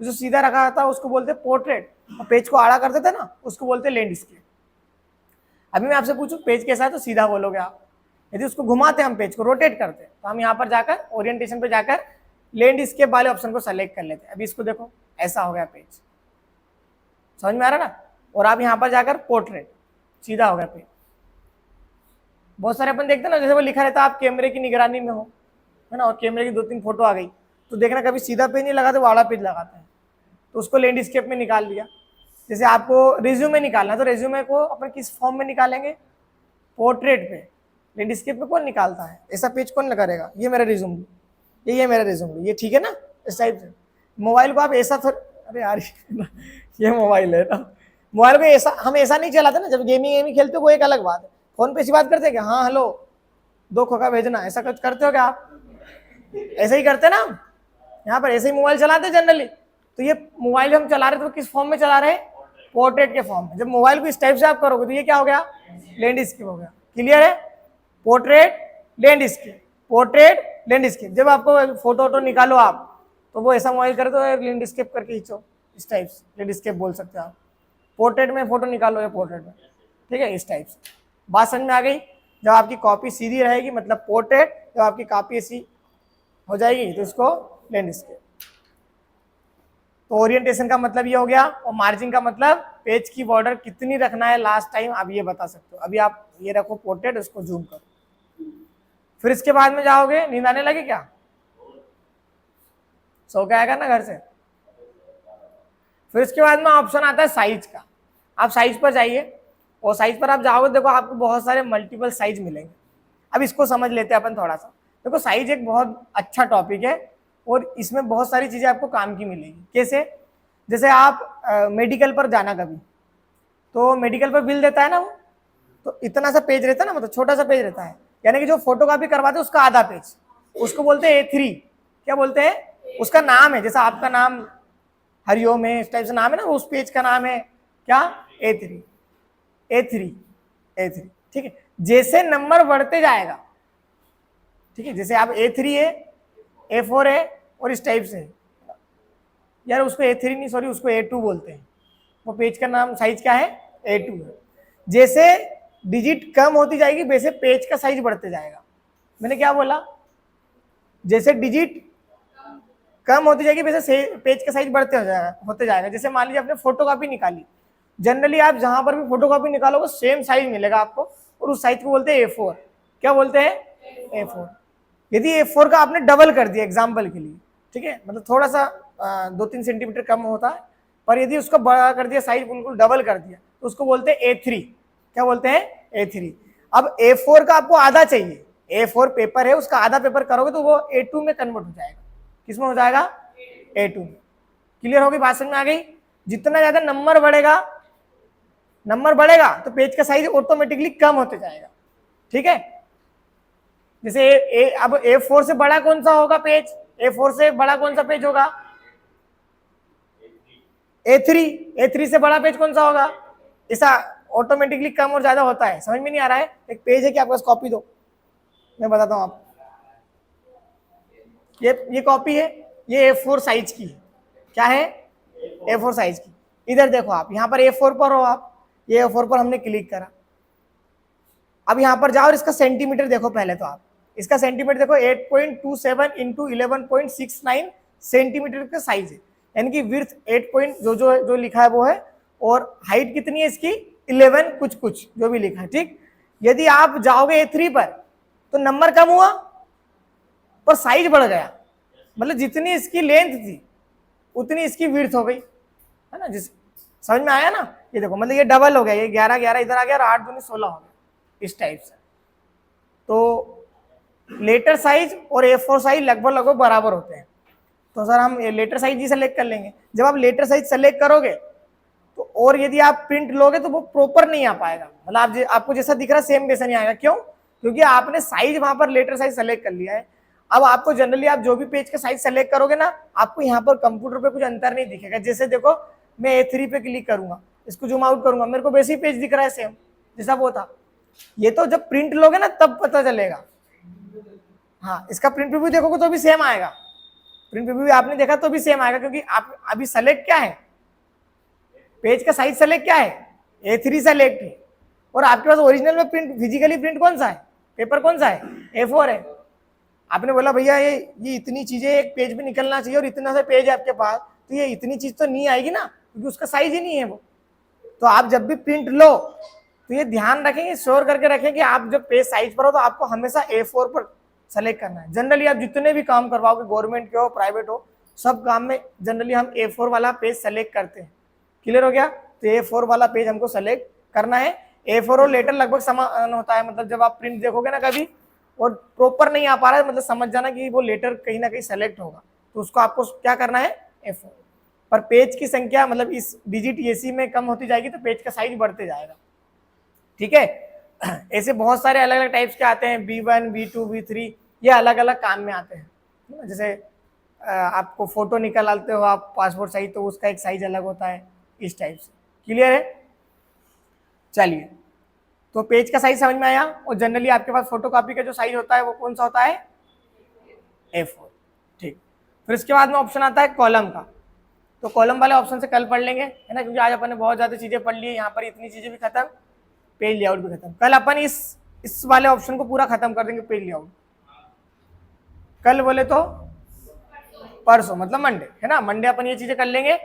तो जो सीधा रखा था उसको बोलते हैं पोर्ट्रेट, और पेज को आड़ा करते थे ना उसको बोलते हैं लैंडस्केप। अभी मैं आपसे पूछूं पेज कैसा है तो सीधा बोलोगे आप। यदि उसको घुमाते हम पेज को रोटेट करते तो हम यहाँ पर जाकर ओरिएंटेशन पे जाकर लैंडस्केप वाले ऑप्शन को सेलेक्ट कर लेते हैं। अभी इसको देखो ऐसा हो गया पेज, समझ में आ रहा ना। और आप यहाँ पर जाकर पोर्ट्रेट, सीधा हो गया पेज। बहुत सारे अपन देखते हैं ना, जैसे वो लिखा रहता है आप कैमरे की निगरानी में हो, है ना, और कैमरे की 2-3 फोटो आ गई तो देखना कभी सीधा पेज नहीं लगाते, वो आड़ा पेज लगाते हैं, तो उसको लैंडस्केप में निकाल दिया। जैसे आपको रिज्यूमे निकालना है तो रिज्यूमे को अपन किस फॉर्म में निकालेंगे, पोर्ट्रेट पे। लैंडस्केप में कौन निकालता है, ऐसा पेज कौन करेगा, ये मेरा रिज्यूम, ये मेरा रिज्यूम, ये ठीक है ना, इस टाइप से। मोबाइल को आप ऐसा अरे यार ये मोबाइल है ना, मोबाइल को ऐसा हम ऐसा नहीं चलाते ना, जब गेमिंग खेलते हो वो एक अलग बात है। फोन पे ऐसी बात करते हैं क्या, हाँ हेलो 2 खोखा भेजना, ऐसा कुछ करते हो क्या आप, ऐसे ही करते ना हम यहाँ पर, ऐसे ही मोबाइल चलाते जनरली। तो ये मोबाइल हम चला रहे तो किस फॉर्म में चला रहे हैं, पोर्ट्रेट के फॉर्म में। जब मोबाइल को इस टाइप से आप करोगे तो ये क्या हो गया, लैंडस्केप हो गया। क्लियर है, पोर्ट्रेट लैंडस्केप, पोर्ट्रेट लैंडस्केप। जब आपको फोटो वोटो निकालो आप तो वो ऐसा मोबाइल करे तो लैंडस्केप करके खींचो, इस टाइप से लैंडस्केप बोल सकते हो आप। पोर्ट्रेट में फोटो निकालो या पोर्ट्रेट में, ठीक है, इस टाइप से। बात समझ में आ गई। जब आपकी कॉपी सीधी रहेगी मतलब पोर्ट्रेट, जब आपकी कॉपी ऐसी हो जाएगी तो इसको लैंडस्केप। तो ओरिएंटेशन का मतलब ये हो गया, और मार्जिन का मतलब पेज की बॉर्डर कितनी रखना है लास्ट टाइम आप ये बता सकते हो। अभी आप ये रखो पोर्ट्रेट, उसको जूम करो। फिर इसके बाद में जाओगे, नींद आने लगे क्या, सो के आएगा ना घर से। फिर इसके बाद में ऑप्शन आता है साइज का। आप साइज पर जाइए, और साइज पर आप जाओगे देखो आपको बहुत सारे मल्टीपल साइज मिलेंगे। अब इसको समझ लेते हैं अपन थोड़ा सा। देखो साइज एक बहुत अच्छा टॉपिक है और इसमें बहुत सारी चीजें आपको काम की मिलेगी। कैसे, जैसे आप मेडिकल पर जाना कभी, तो मेडिकल पर बिल देता है ना वो, तो इतना सा पेज रहता है ना, मतलब छोटा सा पेज रहता है, यानी कि जो फोटोकॉपी करवाते हैं उसका आधा पेज, उसको बोलते हैं A3। क्या बोलते हैं, उसका नाम है, जैसा आपका नाम हरिओम है, इस टाइप से नाम है ना, उस पेज का नाम है क्या, A3, A3, A3, ठीक है। जैसे नंबर बढ़ते जाएगा, ठीक है, जैसे आप A3 है, A4 है और इस टाइप से, यार उसको A3 नहीं, सॉरी उसको A2 बोलते हैं, वो पेज का नाम साइज क्या है, A2 है। जैसे डिजिट कम होती जाएगी वैसे पेज का साइज बढ़ते जाएगा। मैंने क्या बोला, जैसे डिजिट कम होती जाएगी वैसे पेज का साइज बढ़ते होते जाएगा। जैसे मान लीजिए आपने फोटोकॉपी निकाली, जनरली आप जहां पर भी फोटोकॉपी निकालोगे सेम साइज मिलेगा आपको, और उस साइज को बोलते हैं A4। क्या बोलते हैं, A4। यदि A4 का आपने डबल कर दिया एग्जाम्पल के लिए, ठीक है, मतलब थोड़ा सा 2-3 सेंटीमीटर कम होता है, पर यदि उसका बड़ा कर दिया, साइज बिल्कुल डबल कर दिया, तो उसको बोलते हैं A3। क्या बोलते हैं, A3। अब A4 का आपको आधा चाहिए, A4 पेपर है, उसका आधा पेपर करोगे तो वो A2 में कन्वर्ट हो जाएगा। किस में हो जाएगा, A2 में। क्लियर होगी बात, समझ में आ गई। जितना ज्यादा नंबर बढ़ेगा तो पेज का साइज ऑटोमेटिकली कम होते जाएगा, ठीक है। जैसे अब A4 से बड़ा कौन सा होगा पेज, A4 से बड़ा कौन सा पेज होगा, A3। A3 से बड़ा पेज कौन सा होगा, ऐसा ऑटोमेटिकली कम और ज्यादा होता है। समझ में नहीं आ रहा है, एक पेज है कि आपके पास, कॉपी दो, मैं बताता हूं आपको। ये कॉपी है, ये A4 साइज की है। क्या है, A4 साइज की। इधर देखो आप, यहाँ पर A4 पर हो आप, ये A4 पर हमने क्लिक करा। अब यहाँ पर जाओ और इसका सेंटीमीटर देखो पहले, तो आप इसका सेंटीमीटर देखो 8.27 इंटू 11.69 सेंटीमीटर का साइज है, यानी कि विड्थ 8 पॉइंट जो लिखा है वो है, और हाइट कितनी है इसकी 11 कुछ जो भी लिखा है, ठीक। यदि आप जाओगे A3 पर तो नंबर कम हुआ पर साइज बढ़ गया, मतलब जितनी इसकी लेंथ थी उतनी इसकी विड्थ हो गई, है ना। जिस समझ में आया ना, ये देखो मतलब ये डबल हो गया, ये 11 इधर आ गया और 8 दूनी 16 हो गया, इस टाइप से। तो लेटर साइज और A4 साइज लगभग बराबर होते हैं। तो सर हम लेटर साइज ही सेलेक्ट कर लेंगे। जब आप लेटर साइज सेलेक्ट करोगे तो, और यदि आप प्रिंट लोगे तो वो प्रॉपर नहीं आ पाएगा, मतलब आपको जैसा दिख रहा है सेम वैसा नहीं आएगा। क्यों, क्योंकि आपने साइज वहां पर लेटर साइज सेलेक्ट कर लिया है। अब आपको जनरली आप जो भी पेज का साइज सेलेक्ट करोगे ना, आपको यहाँ पर कंप्यूटर पे कुछ अंतर नहीं दिखेगा। जैसे देखो मैं A3 पे क्लिक करूंगा, इसको जूम आउट करूंगा, मेरे को वैसे ही पेज दिख रहा है सेम जैसा वो था। ये तो जब प्रिंट लोगे ना तब पता चलेगा, हाँ, इसका प्रिंट प्रीव्यू देखोगे तो भी सेम आएगा, प्रिंट प्रीव्यू आपने देखा तो भी सेम आएगा, क्योंकि आप अभी सेलेक्ट क्या है, पेज का साइज सेलेक्ट क्या है, A3 सेलेक्ट है, और आपके पास ओरिजिनल में प्रिंट, फिजिकली प्रिंट कौन सा है, पेपर कौन सा है, A4 है। आपने बोला भैया ये इतनी चीजें एक पेज पे निकलना चाहिए और इतना सा पेज है आपके पास, तो ये इतनी चीज तो नहीं आएगी ना, क्योंकि उसका साइज ही नहीं है वो। तो आप जब भी प्रिंट लो तो ये ध्यान रखेंगे, श्योर करके रखें कि आप जब पेज साइज पर हो तो आपको हमेशा A4 पर सेलेक्ट करना है। जनरली आप जितने भी काम करवाओगे, गवर्नमेंट के हो प्राइवेट हो, सब काम में जनरली हम A4 वाला पेज सेलेक्ट करते हैं। क्लियर हो गया? तो A4 वाला पेज हमको सेलेक्ट करना है। A4 और लेटर लगभग समान होता है, मतलब जब आप प्रिंट देखोगे ना कभी और प्रॉपर नहीं आ पा रहा है, मतलब समझ जाना कि वो लेटर कहीं ना कहीं सेलेक्ट होगा, तो उसको आपको क्या करना है, A4 पर। पेज की संख्या मतलब इस डिजिट AC में कम होती जाएगी तो पेज का साइज बढ़ते जाएगा। ठीक है? ऐसे बहुत सारे अलग अलग टाइप्स के आते हैं, B1 B2 B3, ये अलग अलग काम में आते हैं। जैसे आपको फोटो निकालते हो आप पासपोर्ट साइज, तो उसका एक साइज अलग होता है, इस टाइप से। क्लियर है? चलिए, तो पेज का साइज समझ में आया। और जनरली आपके पास फोटोकॉपी का जो साइज होता है वो कौन सा होता है, A4। ठीक, फिर इसके बाद में ऑप्शन आता है कॉलम का। तो कॉलम वाले ऑप्शन से कल पढ़ लेंगे, है ना, क्योंकि आज अपन ने बहुत ज्यादा चीजें पढ़ ली है, यहाँ पर इतनी चीजें भी खत्म, पेज लेआउट भी खत्म। कल अपन इस वाले ऑप्शन को पूरा खत्म कर देंगे, पेज लेआउट। कल बोले तो परसों, मतलब मंडे, है ना, मंडे अपन ये चीजें कर लेंगे।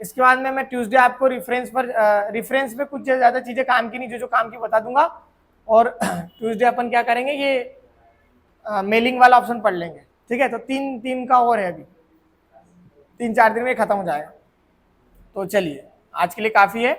इसके बाद में मैं ट्यूसडे आपको रेफरेंस पे कुछ ज्यादा चीजें काम की नहीं, जो काम की बता दूंगा। और ट्यूसडे अपन क्या करेंगे, ये मेलिंग वाला ऑप्शन पढ़ लेंगे। ठीक है? तो 3 का और है, अभी 3-4 दिन में खत्म हो जाएगा। तो चलिए, आज के लिए काफी है।